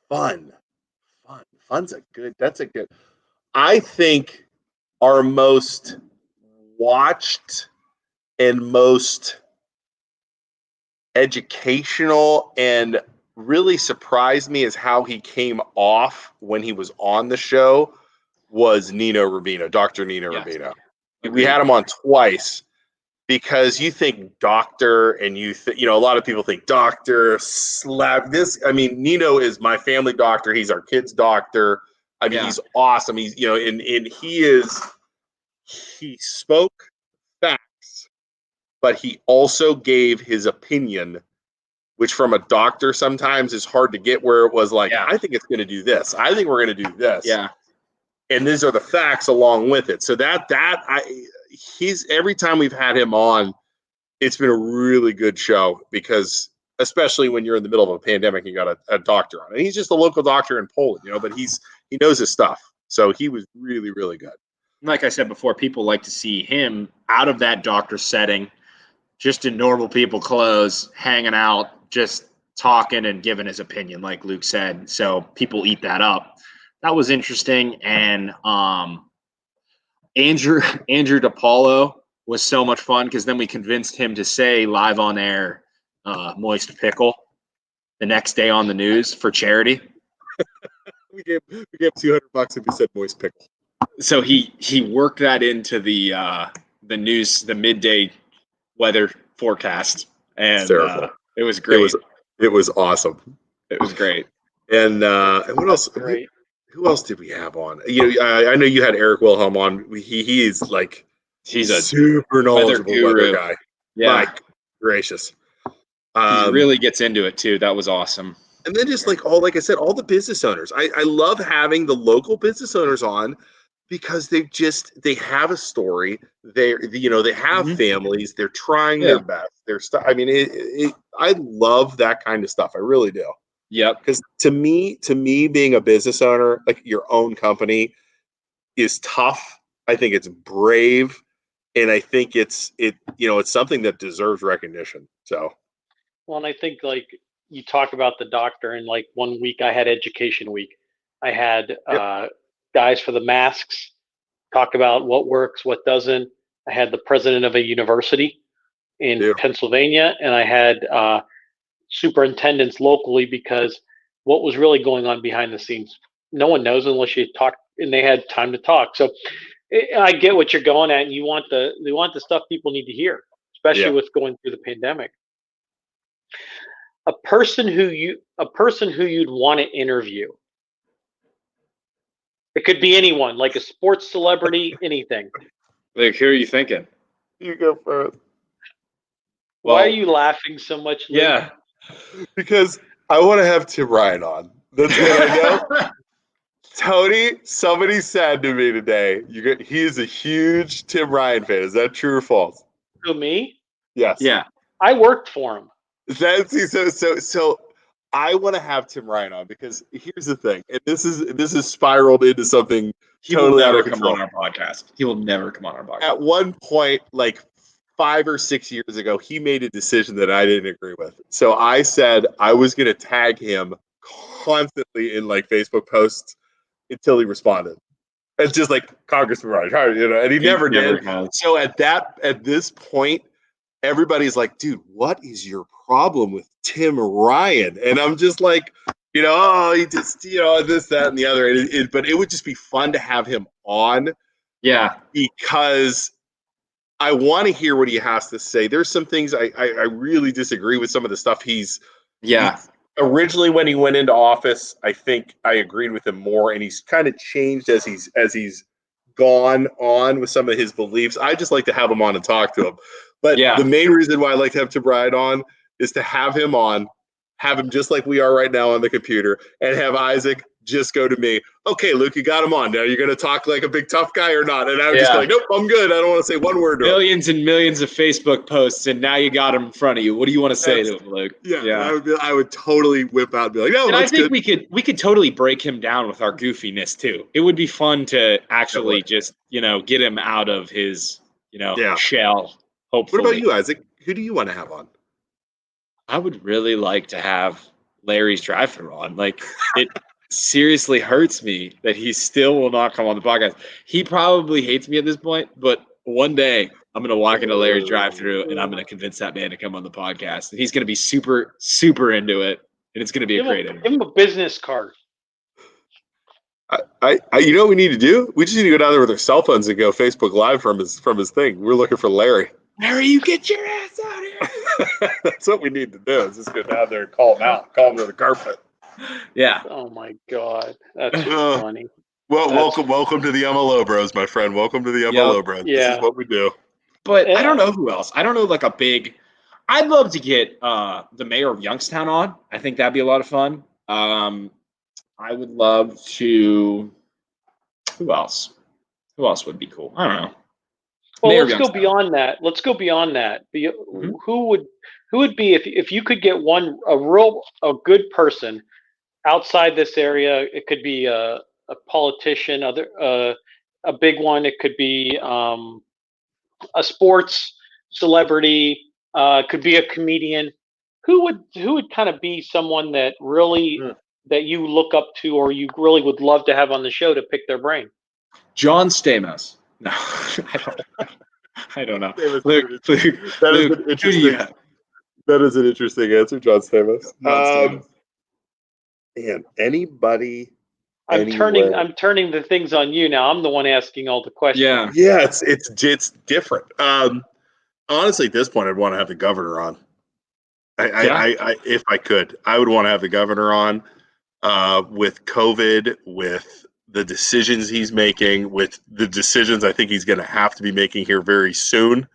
Fun's that's a good. I think our most watched and most educational and really surprised me is how he came off when he was on the show was Nino Rubino, Dr. Nino Rubino. We had him on twice because you think doctor and a lot of people think doctor Nino is my family doctor. He's our kid's doctor. I mean, he's awesome. He's, and he spoke facts, but he also gave his opinion, which from a doctor sometimes is hard to get, where it was like, I think it's going to do this. I think we're going to do this. Yeah. And these are the facts along with it. So he's every time we've had him on, it's been a really good show, because especially when you're in the middle of a pandemic, you got a doctor on, and he's just a local doctor in Poland, but he knows his stuff. So he was really, really good. Like I said before, people like to see him out of that doctor setting, just in normal people clothes, hanging out, just talking and giving his opinion, like Luke said. So people eat that up. That was interesting. And Andrew DePaulo was so much fun, because then we convinced him to say live on air, moist pickle, the next day on the news for charity. we gave $200 if he said moist pickle. So he worked that into the news, the midday weather forecast, and it was great. It was awesome. It was great. And what else? Great. Who else did we have on? I know you had Eric Wilhelm on. He's a super knowledgeable weather guy. Yeah, my gracious. He really gets into it too. That was awesome. And then just like I said, all the business owners. I love having the local business owners on, because they have a story. They have families. They're trying their best. I mean, I love that kind of stuff. I really do. Yep. Because to me, being a business owner, like your own company, is tough. I think it's brave, and I think it's something that deserves recognition. So. Well, and I think like you talk about the doctor, and like one week I had education week. I had guys for the masks, talk about what works, what doesn't. I had the president of a university in Pennsylvania, and I had superintendents locally, because what was really going on behind the scenes, no one knows unless you talk, and they had time to talk. So I get what you're going at, and you want the stuff people need to hear, especially with going through the pandemic. A person who you'd want to interview. It could be anyone, like a sports celebrity, anything. Like, who are you thinking? You go first. Why are you laughing so much, Luke? Yeah. Because I want to have Tim Ryan on. That's what I know. Tony, somebody said to me today, he is a huge Tim Ryan fan. Is that true or false? Who, me? Yes. Yeah. I worked for him. So I want to have Tim Ryan on, because here's the thing, and this is spiraled into something totally out of control. He will never come on our podcast. He will never come on our podcast. At one point, like 5 or 6 years ago, he made a decision that I didn't agree with. So I said I was going to tag him constantly in like Facebook posts until he responded. It's just like Congressman Ryan, and he never did. So at this point, everybody's like, dude, what is your problem with Tim Ryan? And I'm just like, he just, this, that, and the other. But it would just be fun to have him on. Yeah. Because I want to hear what he has to say. There's some things I really disagree with some of the stuff originally when he went into office. I think I agreed with him more, and he's kind of changed as he's gone on with some of his beliefs. I just like to have him on and talk to him. But the main reason why I like to have Tim Ryan on is to have him on, have him just like we are right now on the computer, and have Isaac just go to me, okay, Luke, you got him on. Now you're going to talk like a big tough guy or not? And I would just be like, nope, I'm good. I don't want to say one word to him. Millions and millions of Facebook posts, and now you got him in front of you. What do you want to say to him, Luke? Yeah. I would totally whip out and be like, no, and that's I think good. we could totally break him down with our goofiness too. It would be fun to actually just, get him out of his, shell, hopefully. What about you, Isaac? Who do you want to have on? I would really like to have Larry's drive-thru on. Like, it seriously hurts me that he still will not come on the podcast. He probably hates me at this point, but one day I'm going to walk into Larry's drive-thru and I'm going to convince that man to come on the podcast. And he's going to be super, super into it, and it's going to be a great interview. Give him a business card. You know what we need to do? We just need to go down there with our cell phones and go Facebook Live from his thing. We're looking for Larry. Larry, you get your ass out here. That's what we need to do. Is just go down there and call him out. Call him to the carpet. Yeah. Oh my God, that's funny. Well, welcome to the MLO Bros, my friend. Welcome to the MLO Bros. Yeah. This is what we do. But I don't know who else. I don't know, like a big. I'd love to get the mayor of Youngstown on. I think that'd be a lot of fun. I would love to. Who else? Who else would be cool? I don't know. Well, let's go beyond that. Who would be if you could get a good person outside this area? It could be a politician, a big one. It could be a sports celebrity. Could be a comedian. Who would kind of be someone that really that you look up to, or you really would love to have on the show to pick their brain? John Stamos. No, I don't know. Luke, that is an interesting answer, John Stamos. Man, anybody. I'm turning the things on you now. I'm the one asking all the questions. Yeah, it's different. Honestly, at this point, I'd want to have the governor on. I if I could, I would want to have the governor on. With COVID, with the decisions he's making, with the decisions I think he's going to have to be making here very soon,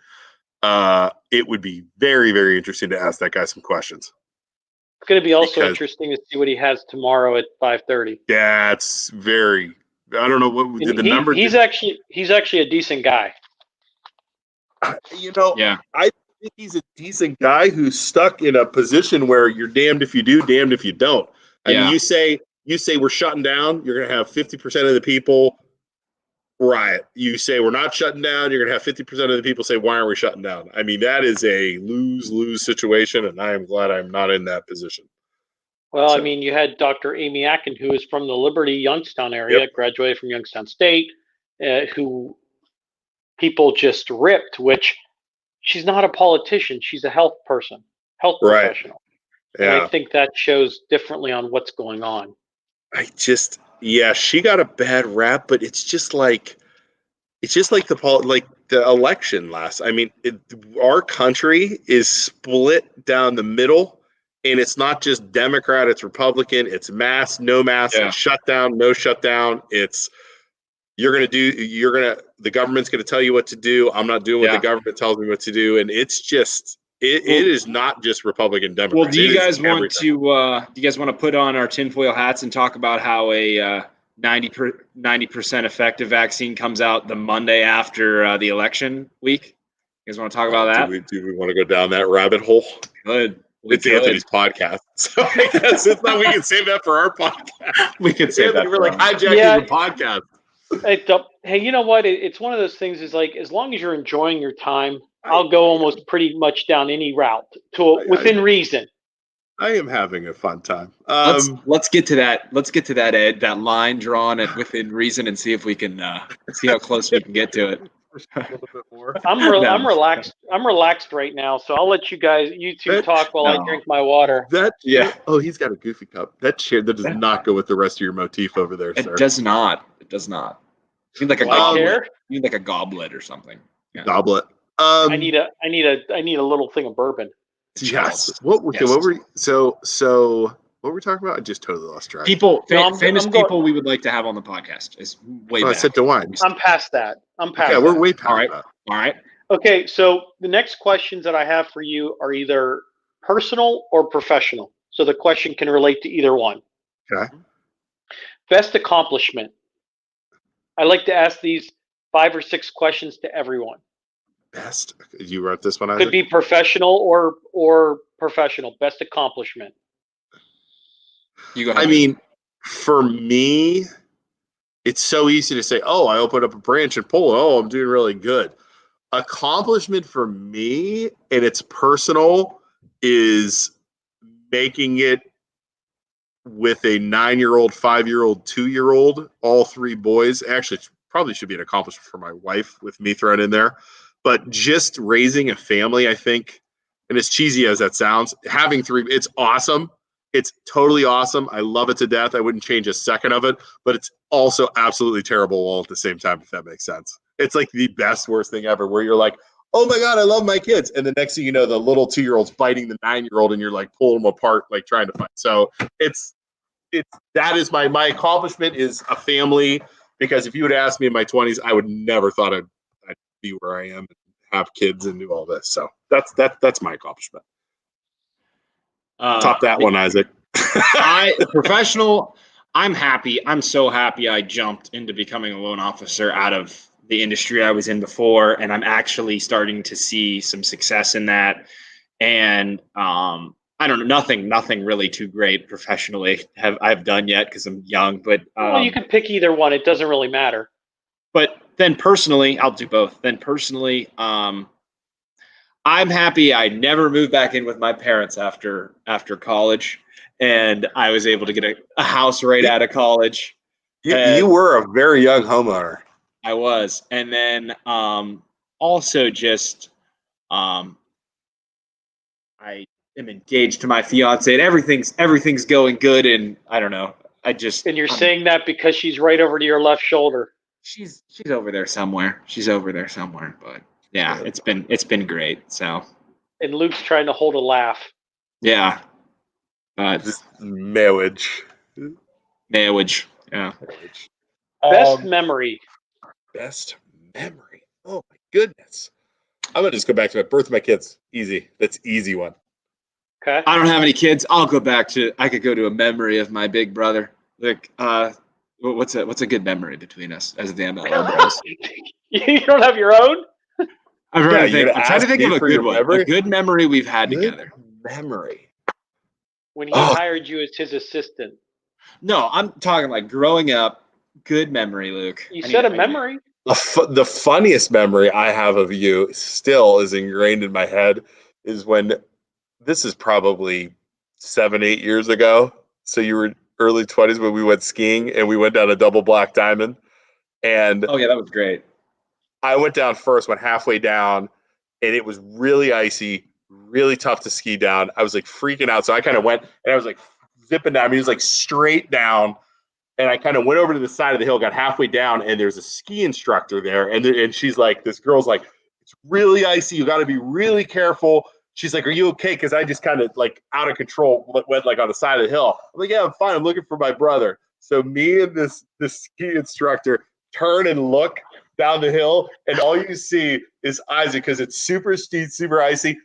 it would be very, very interesting to ask that guy some questions. It's going to be also interesting to see what he has tomorrow at 5:30. Yeah, it's very. I don't know what the number. He's actually a decent guy. I think he's a decent guy who's stuck in a position where you're damned if you do, damned if you don't. I mean, you say we're shutting down, you're going to have 50% of the people riot. You say we're not shutting down, you're going to have 50% of the people say, why aren't we shutting down? I mean, that is a lose-lose situation, and I am glad I'm not in that position. Well, So- I mean, you had Dr. Amy Akin, who is from the Liberty Youngstown area, Yep. graduated from Youngstown State, who people just ripped, which she's not a politician. She's a health person, health Right. professional. And I think that shows differently on what's going on. She got a bad rap, but it's just like the election last. I mean, our country is split down the middle, and it's not just Democrat, it's Republican, it's mask, no mask, Yeah. it's shutdown, no shutdown. It's the government's gonna tell you what to do. I'm not doing what the government tells me what to do, and it's just it is not just Republican Democrat. Well, do you guys want to put on our tinfoil hats and talk about how a 90% effective vaccine comes out the Monday after the election week? You guys want to talk about that? Do we want to go down that rabbit hole? Good. It's Anthony's podcast, so I guess it's not. We can save that for our podcast. We could save that. We're like hijacking the podcast. Hey, you know what? It's one of those things. Is like as long as you're enjoying your time, I'll go almost pretty much down any route within reason. I am having a fun time. Let's get to that. Let's get to that, Ed. That line drawn at within reason, and see if we can see how close we can get to it. A little bit more. I'm relaxed. I'm relaxed right now, so I'll let you two talk while I drink my water. Oh, he's got a goofy cup. That chair that does not go with the rest of your motif over there, sir. It does not. It does not. You need like a goblet. You need like a goblet or something. Yeah. Goblet. I need a little thing of bourbon. Yes. What were we talking about? I just totally lost track. Famous people we would like to have on the podcast is way back. I said DeWine. I'm past that. We're way past that. All right. Okay, so the next questions that I have for you are either personal or professional. So the question can relate to either one. Okay. Best accomplishment. I like to ask these 5 or 6 questions to everyone. Best. You wrote this one, Isaac? Could be professional or professional. Best accomplishment. You go ahead. I mean, for me, it's so easy to say, "Oh, I opened up a branch in Poland. Oh, I'm doing really good." Accomplishment for me, and it's personal, is making it with a 9-year-old, 5-year-old, 2-year-old, all 3 boys. Actually, it probably should be an accomplishment for my wife with me thrown in there. But just raising a family, I think, and as cheesy as that sounds, having 3, it's awesome. It's totally awesome. I love it to death. I wouldn't change a second of it, but it's also absolutely terrible all at the same time, if that makes sense. It's like the best, worst thing ever where you're like, oh my God, I love my kids. And the next thing you know, the little 2-year-old's fighting the 9-year-old and you're like pulling them apart, like trying to fight. So that is my accomplishment is a family, because if you would ask me in my 20s, I would never thought I'd be where I am and have kids and do all this. So that's my accomplishment. Top that one, Isaac. Professional. I'm happy. I'm so happy I jumped into becoming a loan officer out of the industry I was in before, and I'm actually starting to see some success in that. And I don't know, nothing really too great professionally I've done yet because I'm young. But well, you can pick either one. It doesn't really matter. But then personally, I'll do both. Then personally, I'm happy I never moved back in with my parents after college, and I was able to get a house right out of college. You were a very young homeowner. I was. And then also just I am engaged to my fiance, and everything's going good, and I don't know. And you're saying that because she's right over to your left shoulder. She's over there somewhere. But yeah, it's been great. So. And Luke's trying to hold a laugh. Yeah. Marriage. Yeah. Best memory. Best memory. Oh my goodness. I'm gonna just go back to my birth of my kids. Easy. That's easy one. Okay. I don't have any kids. I could go to a memory of my big brother. Like, what's a good memory between us as the MLO bros? You don't have your own? I'm trying to think of a good one. Memory? A good memory we've had together. Memory. When he hired you as his assistant. No, I'm talking like growing up. Good memory, Luke. You said a memory. The funniest memory I have of you still is ingrained in my head is when this is probably 7, 8 years ago. So you were early 20s when we went skiing, and we went down a double black diamond. And Oh yeah, that was great. I went down first, went halfway down, and it was really icy, really tough to ski down. I was like freaking out. So I kind of went and I was like zipping down. I mean, it was like straight down. And I kind of went over to the side of the hill, got halfway down, and there's a ski instructor there. And she's like, this girl's like, it's really icy. You got to be really careful. She's like, are you okay? Because I just kind of like out of control went like on the side of the hill. I'm like, yeah, I'm fine. I'm looking for my brother. So me and this ski instructor turn and look down the hill, and all you see is Isaac, because it's super steep, super icy.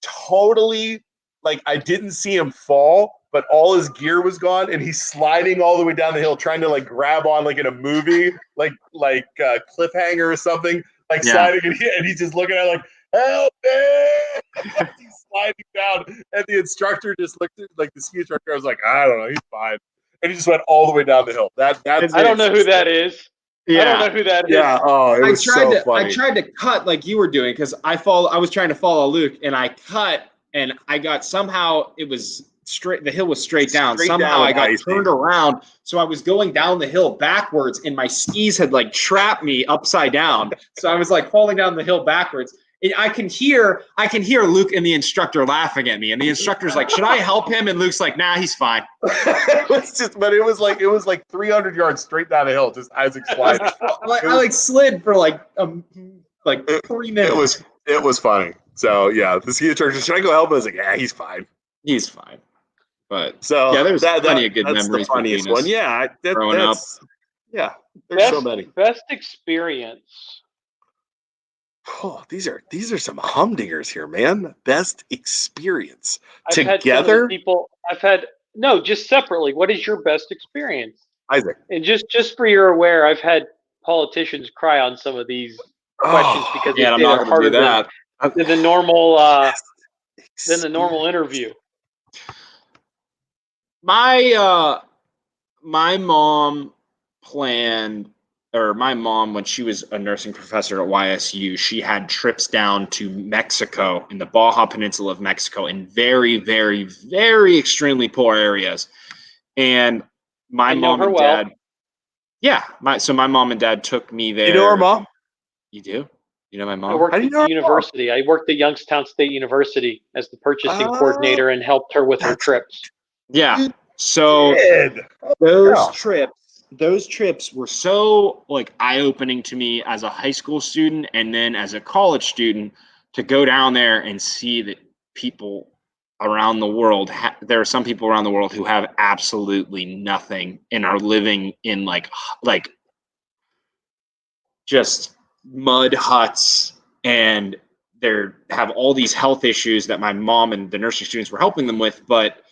Totally, like, I didn't see him fall, but all his gear was gone, and he's sliding all the way down the hill, trying to like grab on like in a movie, like Cliffhanger or something, like sliding, and he's just looking at it like, help me! He's sliding down, and the instructor just looked at, like, the ski instructor. I was like, I don't know, he's fine, and he just went all the way down the hill. That's I don't know who that is. Yeah. I don't know who that is. Yeah. Oh, it was so funny. I tried to cut like you were doing, because I was trying to follow Luke, and I cut, and I got, somehow it was straight. The hill was straight down. Somehow I got turned around, so I was going down the hill backwards, and my skis had like trapped me upside down. So I was like falling down the hill backwards. And I can hear Luke and the instructor laughing at me, and the instructor's like, "Should I help him?" And Luke's like, "Nah, he's fine." It was like 300 yards straight down the hill, just Isaac sliding. I slid for like 3 minutes. It was funny. So yeah, the ski instructor, should I go help him? I was like, yeah, he's fine. He's fine. But so yeah, there's plenty of good memories. That's the funniest one. Yeah, growing up. Yeah, there's so many. Best experience. Oh, these are some humdingers here, man. Best experience together. Just separately. What is your best experience, Isaac? And just for your aware, I've had politicians cry on some of these questions because I'm not going to do that. Than the normal interview. My mom planned. Or my mom, when she was a nursing professor at YSU, she had trips down to Mexico, in the Baja Peninsula of Mexico, in very, very, very extremely poor areas. And my mom and dad, my mom and dad took me there. You know our mom? You do? You know my mom? I worked at the university. I worked at Youngstown State University as the purchasing coordinator and helped her with her trips. Yeah. So those trips were so like eye-opening to me as a high school student, and then as a college student, to go down there and see that people around the world, there are some people around the world who have absolutely nothing and are living in like just mud huts, and they have all these health issues that my mom and the nursing students were helping them with, but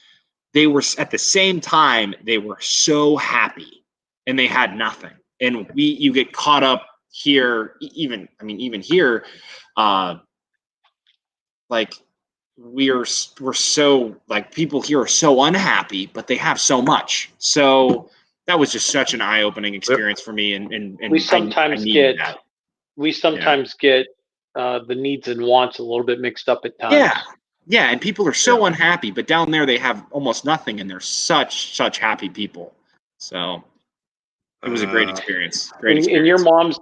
they were, at the same time, they were so happy. And they had nothing. And you get caught up here, even here, like we're so, like, people here are so unhappy, but they have so much. So that was just such an eye-opening experience for me. And we sometimes get the needs and wants a little bit mixed up at times. Yeah. And people are so unhappy, but down there they have almost nothing, and they're such happy people. So it was a great experience. And your mom's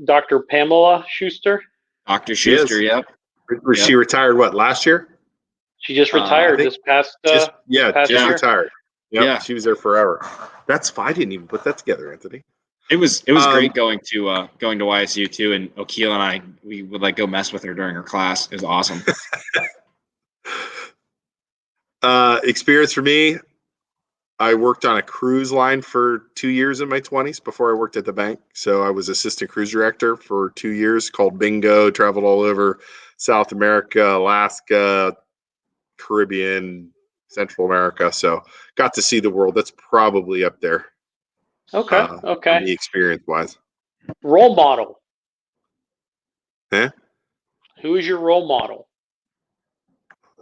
Dr. Pamela Schuster? Dr. Schuster, yep. She retired, last year? She just retired this past just year? retired. Yep, yeah. She was there forever. I didn't even put that together, Anthony. It was great going to YSU too, and O'Keel and we would like go mess with her during her class. It was awesome. Experience for me, I worked on a cruise line for 2 years in my 20s before I worked at the bank. So I was assistant cruise director for 2 years, called Bingo, traveled all over South America, Alaska, Caribbean, Central America. So got to see the world. That's probably up there. Okay. The experience wise. Role model. Huh? Who is your role model?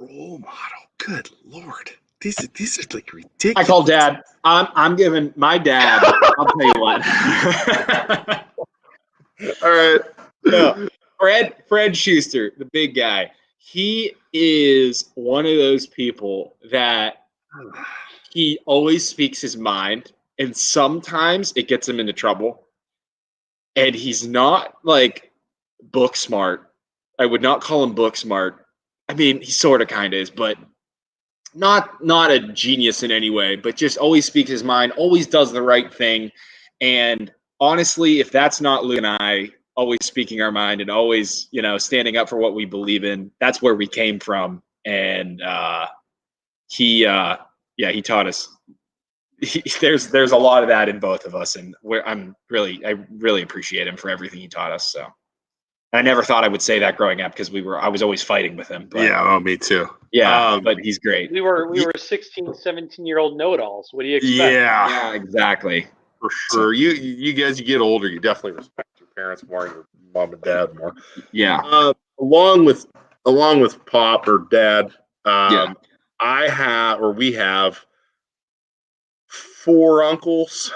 Role model. Good Lord. These are like ridiculous. I call Dad. I'm giving my dad. I'll tell you what. All right. No, Fred Schuster, the big guy. He is one of those people that he always speaks his mind, and sometimes it gets him into trouble. And he's not like book smart. I would not call him book smart. I mean, he sort of kind of is, but not a genius in any way, but just always speaks his mind, always does the right thing. And honestly, if that's not Luke and I always speaking our mind and always, standing up for what we believe in, that's where we came from. And he taught us. There's a lot of that in both of us, and I really appreciate him for everything he taught us. So I never thought I would say that growing up because I was always fighting with him. But, me too. Yeah, but he's great. We were 16, 17-year-old know-it-alls. What do you expect? Yeah, exactly. For sure. So, you guys, you get older, you definitely respect your parents more, your mom and dad more. Yeah. Along with Pop or Dad, we have 4 uncles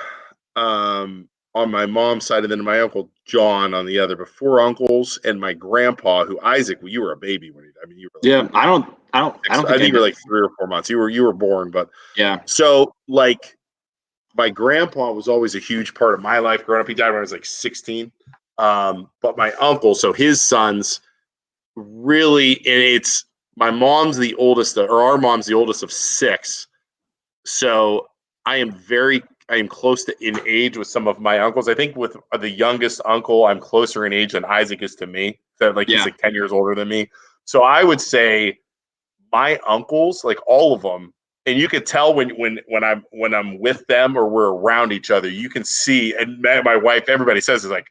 on my mom's side, and then my uncle John on the other. But 4 uncles and my grandpa, who Isaac. Well, you were a baby when he. I mean, you were. Like, I don't think you were like 3 or 4 months. You were born, but yeah. So like, my grandpa was always a huge part of my life growing up. He died when I was like 16. But my uncle, so his sons, really, and it's my mom's the oldest, or our mom's the oldest of 6. So I am close to in age with some of my uncles. I think with the youngest uncle, I'm closer in age than Isaac is to me. So he's like 10 years older than me. So I would say my uncles, like all of them, and you could tell when I'm with them or we're around each other, you can see, and my wife, everybody says is like,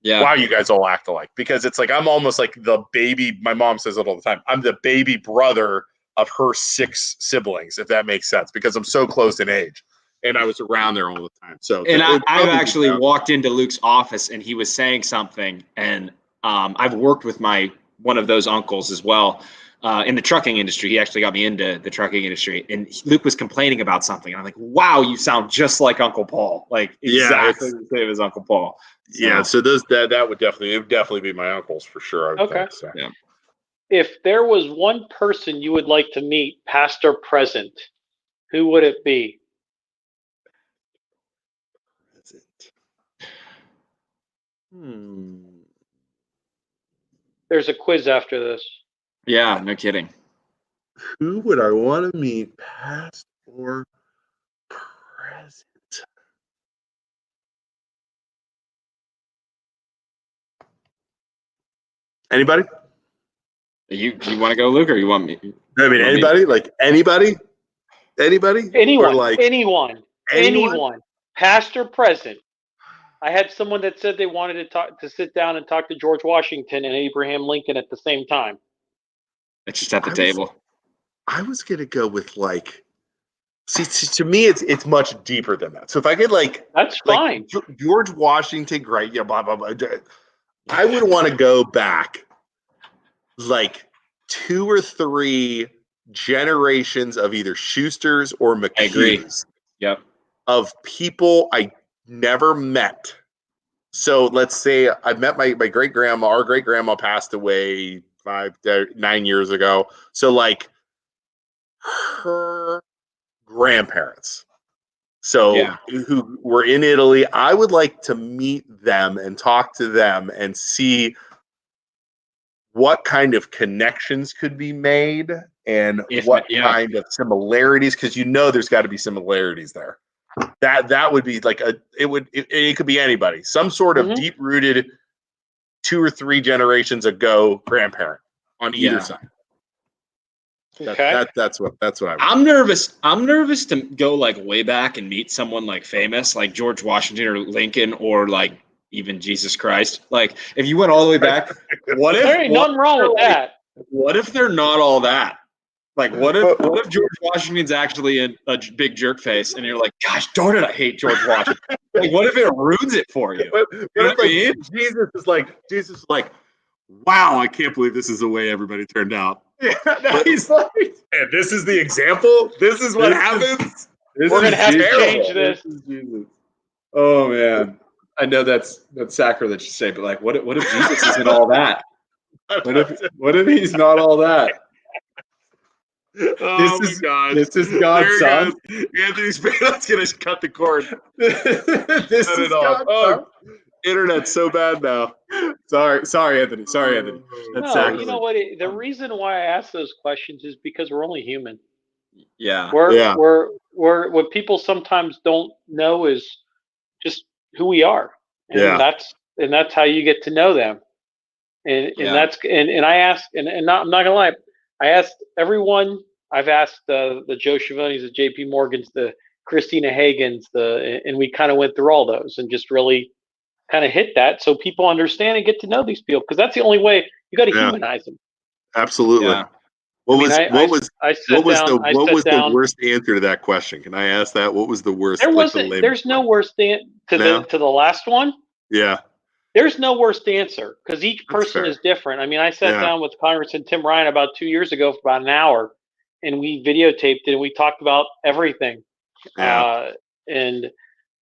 wow, you guys all act alike, because it's like I'm almost like the baby. My mom says it all the time. I'm the baby brother of her 6 siblings, if that makes sense, because I'm so close in age, and I was around there all the time. So, and I've actually walked into Luke's office, and he was saying something, and I've worked with one of those uncles as well. In the trucking industry. He actually got me into the trucking industry, and Luke was complaining about something. And I'm like, wow, you sound just like Uncle Paul. Like exactly the same as Uncle Paul. So, so that would definitely be my uncles for sure. I would think, so. Yeah. If there was one person you would like to meet, past or present, who would it be? There's a quiz after this. Yeah, no kidding. Who would I want to meet, past or present? Anybody? You want to go, Luke, or you want me? I mean, anybody? Like anybody? Anyone? Or like anyone? Past or present? I had someone that said they wanted to sit down and talk to George Washington and Abraham Lincoln at the same time. It's just at the table. I was gonna go with like. See, to me, it's much deeper than that. So if I could that's fine. George Washington, great, yeah, blah blah blah. I would want to go back like 2 or 3 generations of either Schusters or McHughes. Yep. Of people I never met. So let's say I met my great grandma. Our great grandma passed away 9 years ago. So like her grandparents. So who were in Italy. I would like to meet them and talk to them and see what kind of connections could be made and what kind of similarities, because there's got to be similarities there. That would be like it could be anybody, some sort of deep-rooted 2 or 3 generations ago grandparent on either side. Okay. That's what I'm nervous. I'm nervous to go like way back and meet someone like famous, like George Washington or Lincoln, or like even Jesus Christ. Like if you went all the way back, what if there ain't nothing wrong with that? What if they're not all that? Like what if George Washington's actually a big jerk face, and you're like, gosh darn it, I hate George Washington. Like what if it ruins it for you? What if Jesus is like, wow, I can't believe this is the way everybody turned out. Yeah, no, he's like, and this is the example. This is what happens. We're gonna have to change this. Oh man, I know that's sacrilege to say, but like, what if Jesus isn't all that? What if he's not all that? Oh my gosh. This is God's son. Anthony Spano's gonna cut the cord. This Cut is it off. God's son. Internet's so bad now. Sorry, Anthony. That's No, you know what? The reason why I ask those questions is because we're only human. Yeah. We're what people sometimes don't know is just who we are, and that's how you get to know them. And that's and I asked and not, I'm not gonna lie, I asked everyone. I've asked the Joe Schiavone's, the J.P. Morgans, the Christina Hagens, and we kind of went through all those and just really kind of hit that so people understand and get to know these people, because that's the only way. You got to humanize them. Absolutely. Yeah. What was the worst answer to that question? Can I ask that? What was the worst? There's no worst answer to the last one. Yeah. There's no worst answer because each person is different. I mean, I sat down with Congressman Tim Ryan about 2 years ago for about an hour, and we videotaped it and we talked about everything. Yeah. And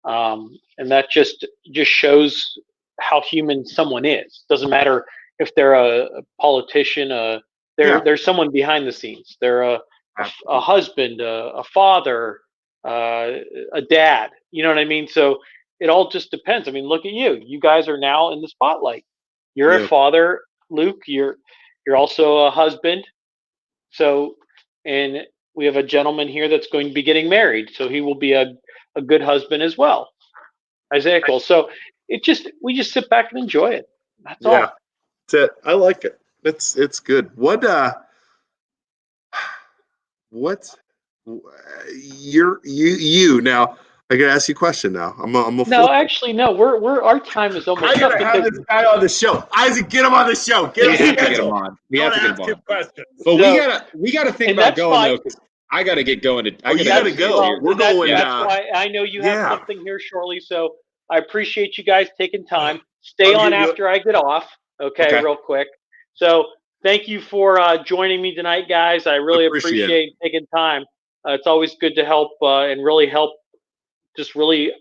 that just shows how human someone is. Doesn't matter if they're a politician, there's someone behind the scenes. They're a husband, a father, a dad. You know what I mean? So it all just depends. I mean, look at you. You guys are now in the spotlight. You're a father, Luke. You're also a husband. So, and we have a gentleman here that's going to be getting married. So he will be a good husband as well. Isaiah Cole. So we just sit back and enjoy it. That's all. That's it. I like it. It's good. What you now? I gotta ask you a question now. No, actually, no. We're our time is almost. I gotta have this guy on the show. Isaac, get him on the show. We have to get him on. Questions. But we gotta think about going though, because I gotta get going. You gotta go. We're going. That's why I know you have something here shortly. So I appreciate you guys taking time. Stay on after I get off. Okay, real quick. So thank you for joining me tonight, guys. I really appreciate taking time. It's always good to help and really help. Just really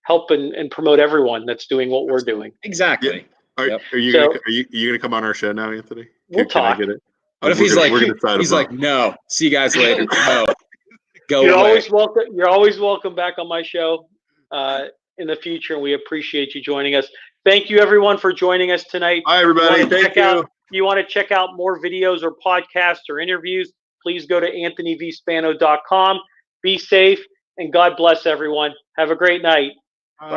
help and promote everyone that's doing what we're doing. Exactly. Are you gonna come on our show now, Anthony? We'll talk. Can I get it? What if he's like, no, see you guys later. No, go You're away. Always welcome. You're always welcome back on my show in the future, and we appreciate you joining us. Thank you, everyone, for joining us tonight. Hi, everybody. Thank you. If you want to check out more videos or podcasts or interviews, please go to anthonyvspano.com. Be safe, and God bless everyone. Have a great night. Bye.